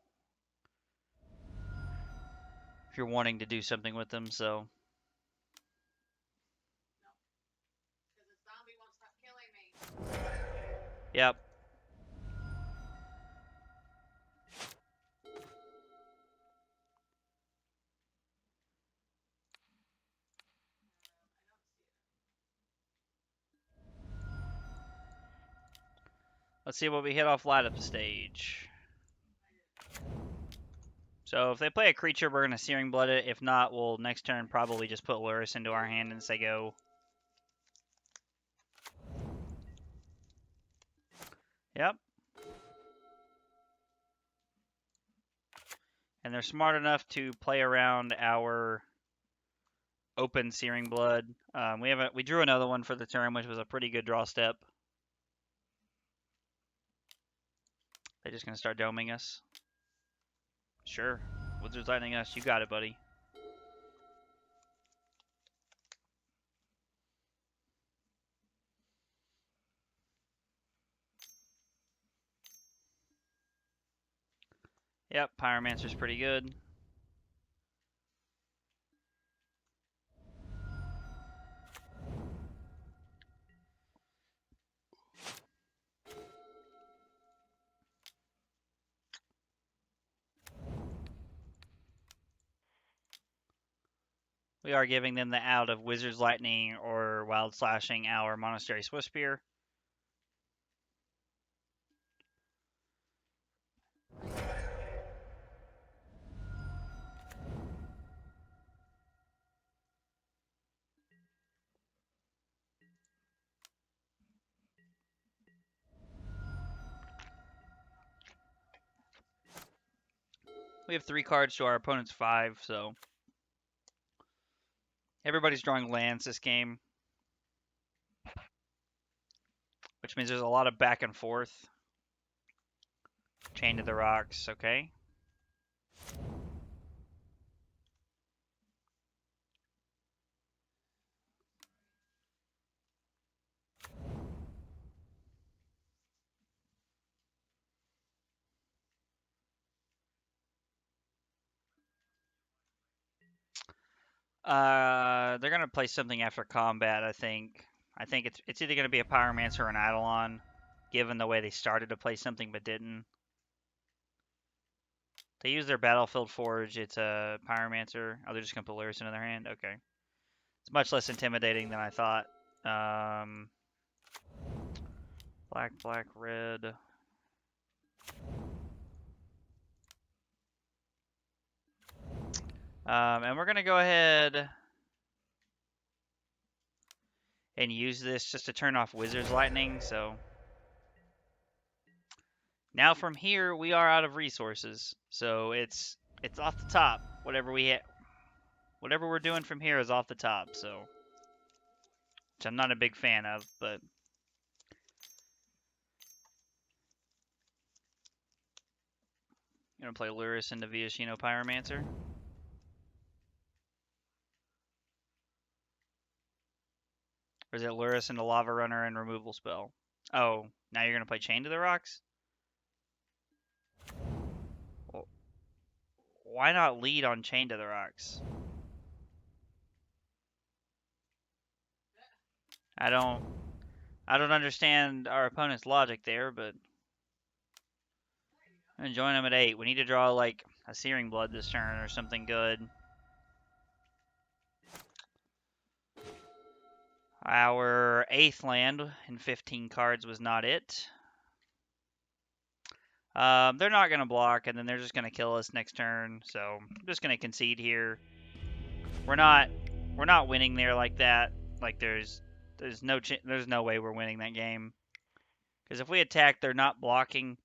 wanting to do something with them. So Because the zombie won't stop killing me. yep. Let's see what we hit off light up the stage. So if they play a creature, we're gonna Searing Blood it. If not, we'll next turn probably just put Luris into our hand and say go. Yep. And they're smart enough to play around our open Searing Blood. We drew another one for the turn, which was a pretty good draw step. They're just gonna start doming us. Sure. Wizards Lightning us. You got it, buddy. Yep, Pyromancer's pretty good. We are giving them the out of Wizard's Lightning or Wild Slashing our Monastery Swiftspear. We have 3 cards to our opponent's 5, so everybody's drawing lands this game, which means there's a lot of back and forth. Chain to the Rocks, okay. They're gonna play something after combat, I think. I think it's either gonna be a Pyromancer or an Eidolon, given the way they started to play something but didn't. They use their Battlefield Forge. It's a Pyromancer. Oh, they're just gonna put Lyris into their hand. Okay, it's much less intimidating than I thought. Black, black, red. And we're gonna go ahead and use this just to turn off Wizard's Lightning. So now from here we are out of resources. So it's off the top. Whatever we're doing from here is off the top. So which I'm not a big fan of, but I'm gonna play Luris into Viashino Pyromancer. Or is it Luris into Lava Runner and Removal Spell? Oh, now you're gonna play Chain to the Rocks? Well, why not lead on Chain to the Rocks? I don't understand our opponent's logic there, but I'm gonna join them at 8. We need to draw like a Searing Blood this turn or something good. Our 8th land in 15 cards was not it. They're not gonna block, and then they're just gonna kill us next turn. So I'm just gonna concede here. We're not winning there like that. Like there's no way we're winning that game. Because if we attack, they're not blocking,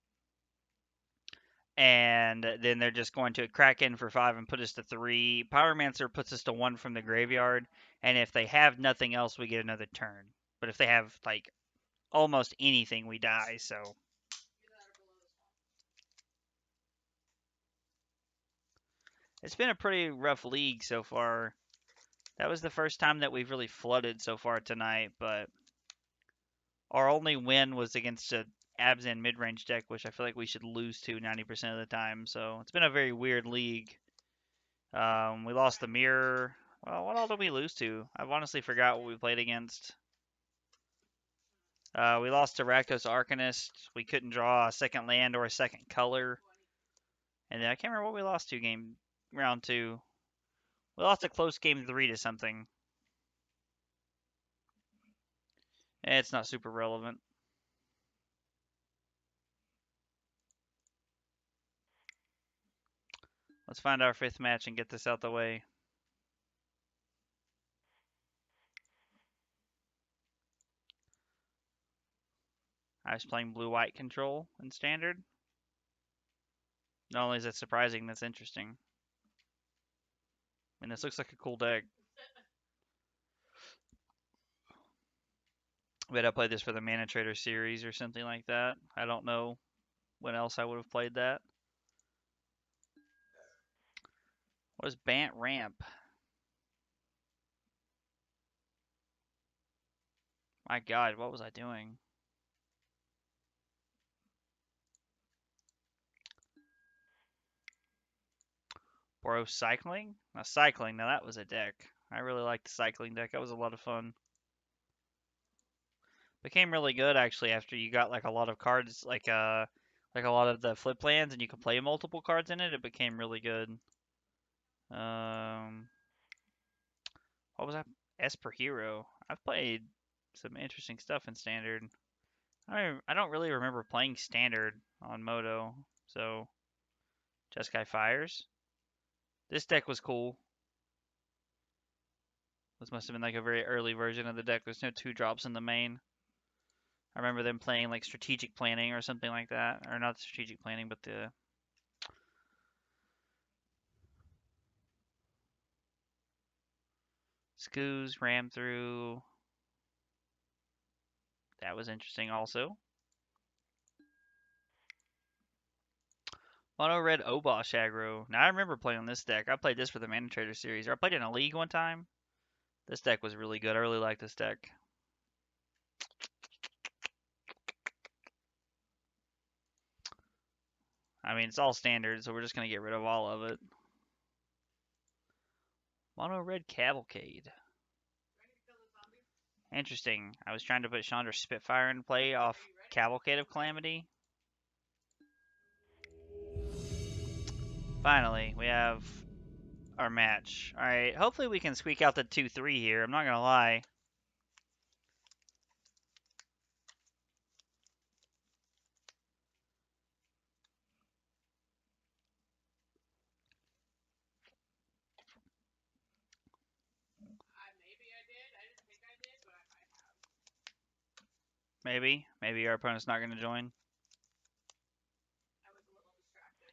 and then they're just going to crack in for 5 and put us to 3. Pyromancer puts us to 1 from the graveyard, and if they have nothing else, we get another turn. But if they have like almost anything, we die. So It's been a pretty rough league so far. That was the first time that we've really flooded so far tonight, but our only win was against a Abzan mid-range deck, which I feel like we should lose to 90% of the time. So it's been a very weird league. We lost the mirror. Well, what all did we lose to? I've honestly forgot what we played against. We lost to Rakdos Arcanist. We couldn't draw a second land or a second color. And then I can't remember what we lost to round 2. We lost a close game 3 to something. It's not super relevant. Let's find our 5th match and get this out the way. I was playing blue-white control in standard. Not only is it surprising, that's interesting. I mean, this looks like a cool deck. I bet I played this for the Mana Trader series or something like that. I don't know when else I would have played that. What is Bant Ramp? My god, what was I doing? Boros Cycling? Now, Cycling, now that was a deck. I really liked the Cycling deck. That was a lot of fun. Became really good, actually, after you got, like, a lot of cards, like a lot of the flip lands, and you could play multiple cards in it. It became really good. What was that? Esper Hero. I've played some interesting stuff in Standard. I don't really remember playing Standard on Moto, so Jeskai Fires. This deck was cool. This must have been like a very early version of the deck. There's no 2-drops in the main. I remember them playing like strategic planning or something like that. Or not strategic planning, but the Scoos, Ram Through. That was interesting also. Mono Red Obosh aggro. Now I remember playing this deck. I played this for the Mana Trader series. Or I played in a league one time. This deck was really good. I really like this deck. I mean, it's all standard, so we're just going to get rid of all of it. Mono Red Cavalcade. Interesting. I was trying to put Chandra Spitfire in play off Cavalcade of Calamity. Finally, we have our match. Alright, hopefully we can squeak out the 2-3 here. I'm not going to lie. Maybe. Maybe our opponent's not going to join.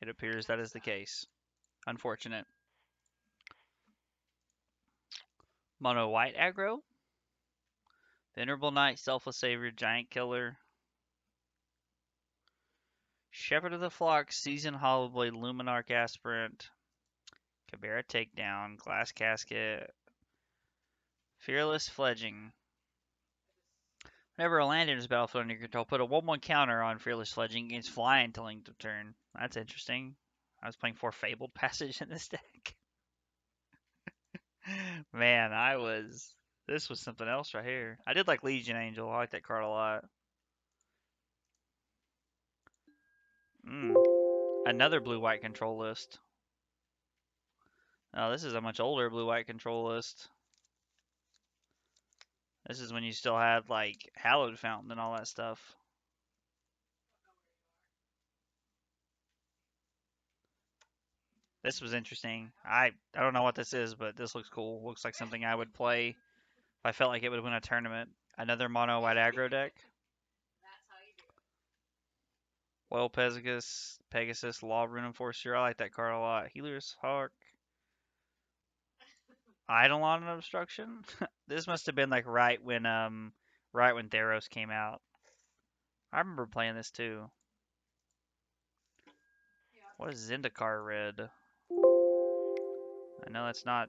It appears that is the case. Unfortunate. Mono White aggro. Venerable Knight, Selfless Savior, Giant Killer. Shepherd of the Flock, Seasoned Hollowblade, Luminarch Aspirant. Cabera Takedown, Glass Casket. Fearless Fledging. Whenever a land enters battlefield under your control, put a 1/1 counter on Fearless Fledging against fly until end of turn. That's interesting. I was playing for Fabled Passage in this deck. Man, this was something else right here. I did like Legion Angel. I like that card a lot. Another blue-white control list. Oh, this is a much older blue-white control list. This is when you still had, like, Hallowed Fountain and all that stuff. This was interesting. I don't know what this is, but this looks cool. Looks like something I would play if I felt like it would win a tournament. Another mono white aggro deck. Well, Pegasus, Law Rune Enforcer. I like that card a lot. Healer's Hawk. Eidolon Obstruction. This must have been like right when Theros came out. I remember playing this too. What is Zendikar Red? I know that's not.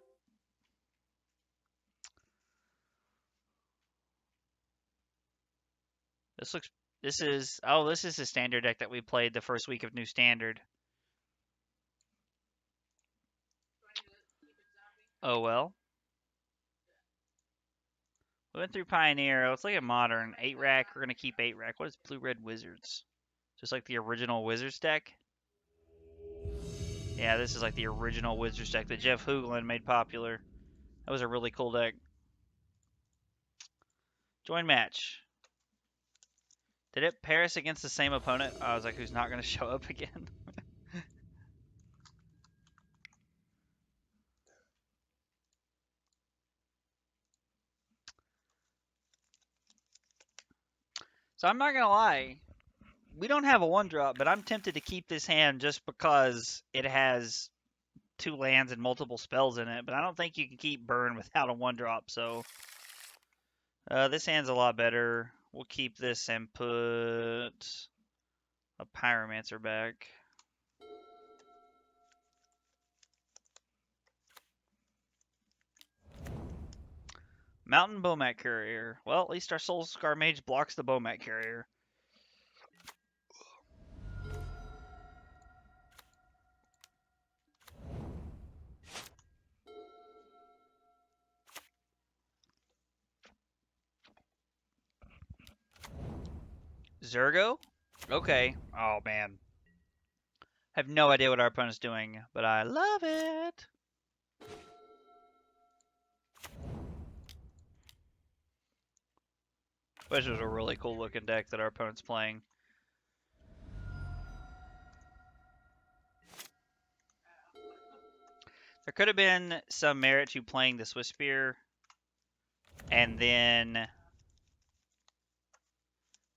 This looks. This is. Oh, this is the standard deck that we played the first week of New Standard. Oh well. We went through Pioneer. Let's look at Modern. 8 rack. We're gonna keep 8 rack. What is Blue Red Wizards? Just like the original Wizards deck. Yeah, this is like the original Wizards deck that Jeff Hoogland made popular. That was a really cool deck. Join match. Did it pair us against the same opponent? I was like, who's not going to show up again? So I'm not going to lie. We don't have a 1-drop, but I'm tempted to keep this hand just because it has 2 lands and multiple spells in it. But I don't think you can keep Burn without a 1-drop, so this hand's a lot better. We'll keep this and put a Pyromancer back. Mountain Bomat Carrier. Well, at least our Soul Scar Mage blocks the Bomat Carrier. Zergo? Okay. Oh, man. Have no idea what our opponent's doing, but I love it. Which is a really cool looking deck that our opponent's playing. There could have been some merit to playing the Swiss Spear and then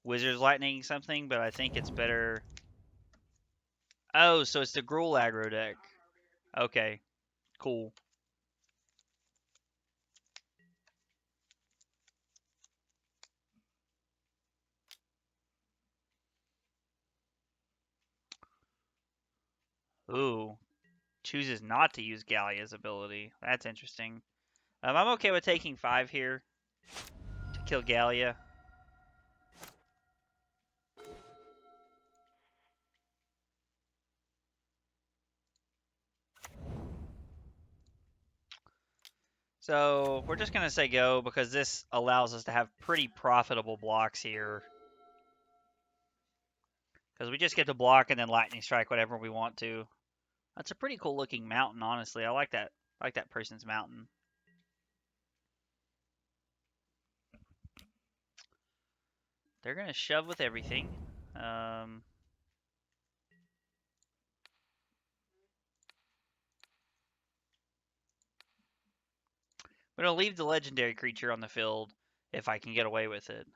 Wizard's Lightning something, but I think it's better. Oh, so it's the Gruul aggro deck. Okay, cool. Ooh, chooses not to use Gallia's ability. That's interesting. I'm okay with taking 5 here to kill Gallia. So we're just going to say go because this allows us to have pretty profitable blocks here. Because we just get to block and then lightning strike whatever we want to. That's a pretty cool looking mountain, honestly. I like that. I like that person's mountain. They're going to shove with everything. I'm going to leave the legendary creature on the field if I can get away with it.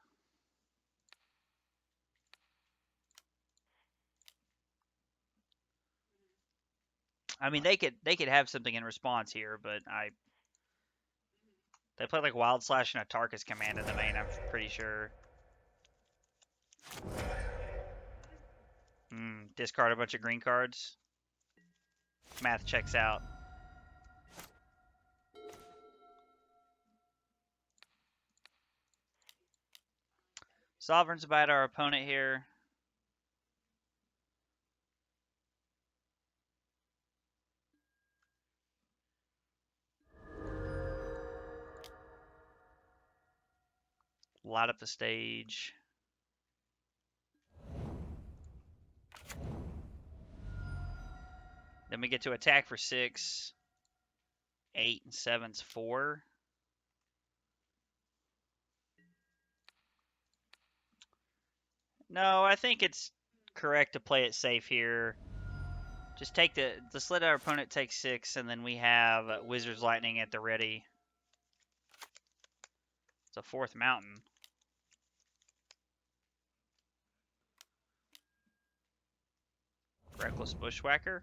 I mean, they could have something in response here, but they play like Wild Slash and a Tarkus command in the main, I'm pretty sure. Discard a bunch of green cards. Math checks out. Sovereign's about our opponent here. Light up the stage. Then we get to attack for 6. 8 and 7's 4. No, I think it's correct to play it safe here. Just let our opponent take 6, and then we have Wizard's Lightning at the ready. It's a 4th mountain. Reckless Bushwhacker.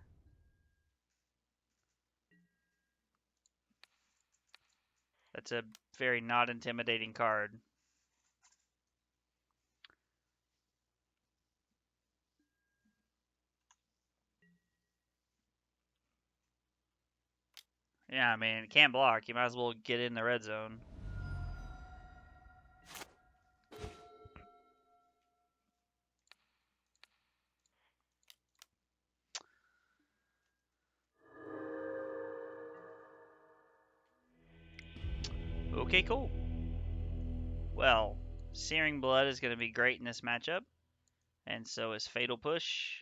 That's a very not intimidating card. Yeah, I mean, it can't block. You might as well get in the red zone. Okay, cool. Well, Searing Blood is going to be great in this matchup, and so is Fatal Push.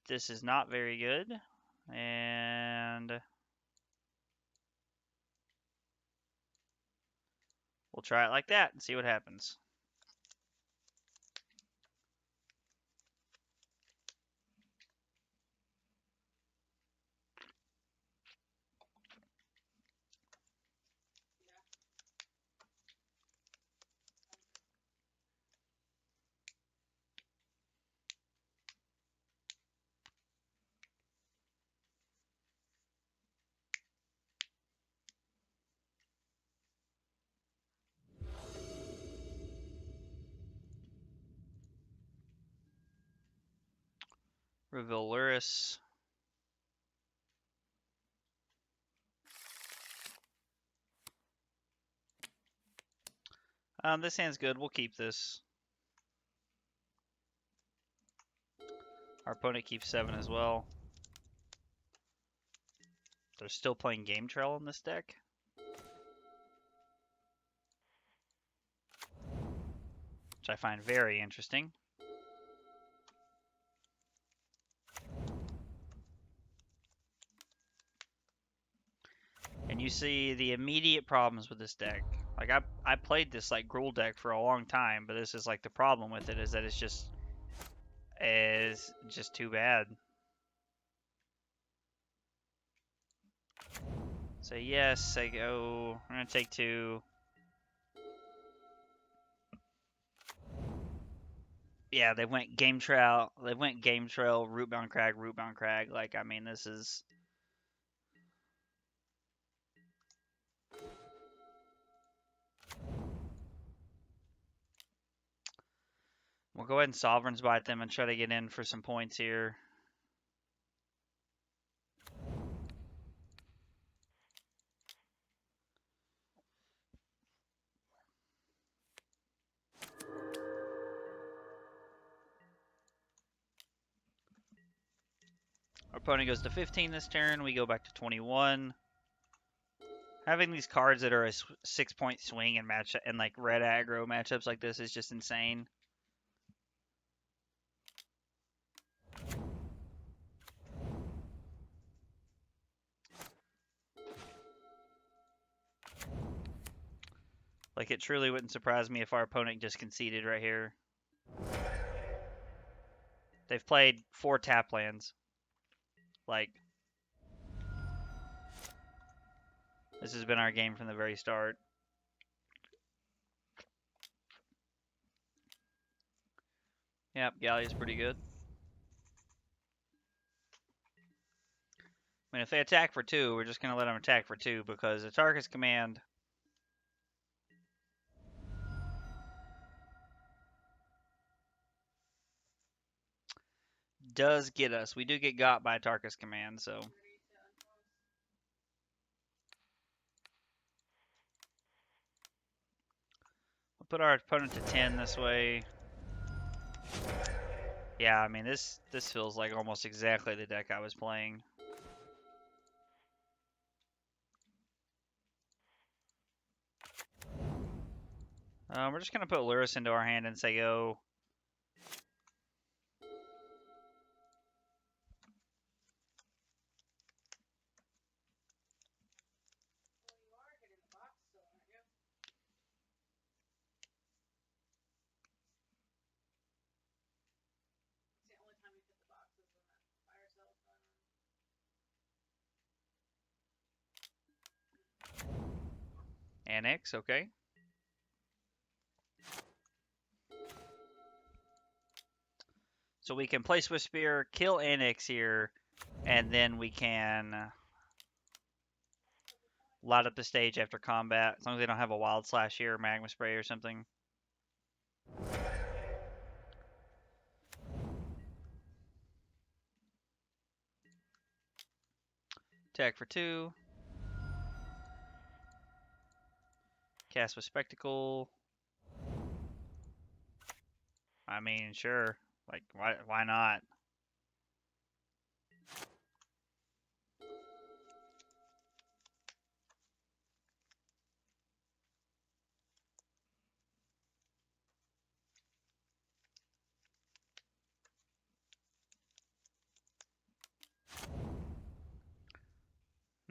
This is not very good, and we'll try it like that and see what happens. Reveal Luris. This hand's good. We'll keep this. Our opponent keeps 7 as well. They're still playing Game Trail in this deck. Which I find very interesting. And you see the immediate problems with this deck. Like I played this like Gruul deck for a long time, but this is like the problem with it is that it's just too bad. So yes, I go. I'm gonna take 2. Yeah, they went Game Trail. They went Game Trail, Rootbound Crag, Rootbound Crag. Like I mean, this is. We'll go ahead and Sovereigns bite them and try to get in for some points here. Our opponent goes to 15 this turn. We go back to 21. Having these cards that are a 6-point swing in like red aggro matchups like this is just insane. Like it truly wouldn't surprise me if our opponent just conceded right here. They've played 4 tap lands. Like this has been our game from the very start. Yep, Gallea's pretty good. I mean, if they attack for 2, we're just going to let them attack for 2 because the Tarkus command does get us. We do get got by Tarkus command, so. We'll put our opponent to 10 this way. Yeah, I mean, this feels like almost exactly the deck I was playing. We're just going to put Luris into our hand and say go. Annex, okay. So we can play Swift Spear, kill Annex here, and then we can light up the stage after combat, as long as they don't have a Wild Slash here or Magma Spray or something. Attack for 2. Cast with Spectacle. I mean, sure. Like, why not?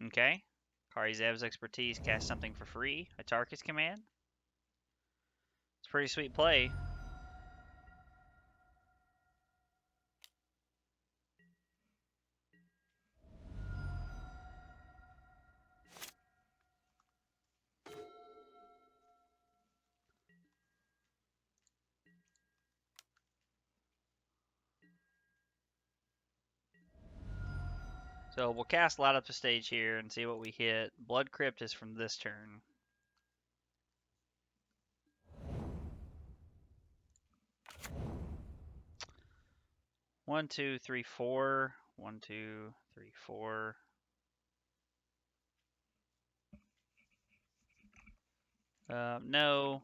Okay. Kari Zev's expertise, cast something for free. A Tarkus command. It's a pretty sweet play. So we'll cast Light Up the Stage here and see what we hit. Blood Crypt is from this turn. One, two, three, four. 1, 2, 3, 4. No.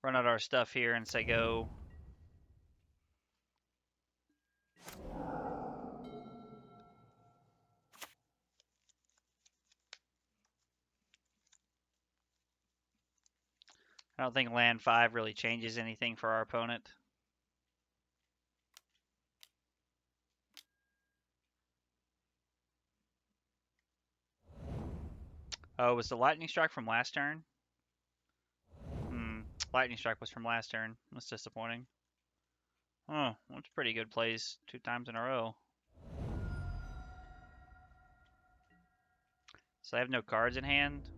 Run out our stuff here and say go. I don't think land 5 really changes anything for our opponent. Oh, was the Lightning Strike from last turn? Lightning Strike was from last turn. That's disappointing. Oh, that's pretty good plays 2 times in a row. So I have no cards in hand.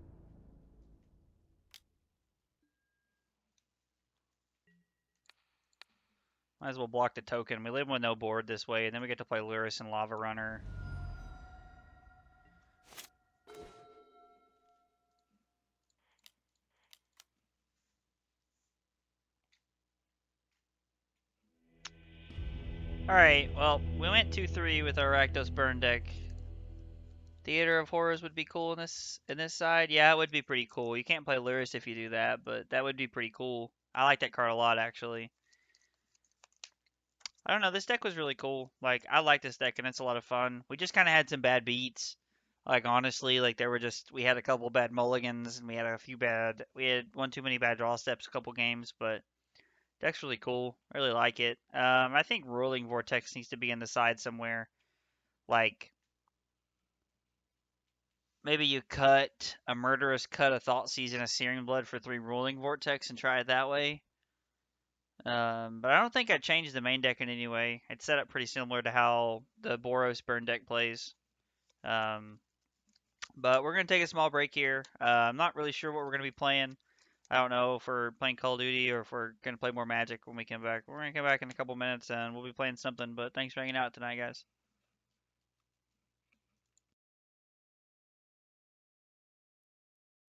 Might as well block the token. We live with no board this way, and then we get to play Lurrus and Lava Runner. Alright, well, we went 2-3 with our Rakdos Burn deck. Theater of Horrors would be cool in this side. Yeah, it would be pretty cool. You can't play Lurrus if you do that, but that would be pretty cool. I like that card a lot, actually. I don't know, this deck was really cool. Like, I like this deck, and it's a lot of fun. We just kind of had some bad beats. Like, honestly, like, we had a couple bad mulligans, and we had one too many bad draw steps a couple games, but deck's really cool. I really like it. I think Ruling Vortex needs to be in the side somewhere. Like, maybe you cut a Murderous Cut, a Thought Season, a Searing Blood for 3 Ruling Vortex and try it that way. But I don't think I'd change the main deck in any way. It's set up pretty similar to how the Boros Burn deck plays. Um, but we're going to take a small break here. I'm not really sure what we're going to be playing. I don't know if we're playing Call of Duty or if we're going to play more Magic when we come back. We're going to come back in a couple minutes and we'll be playing something. But thanks for hanging out tonight, guys.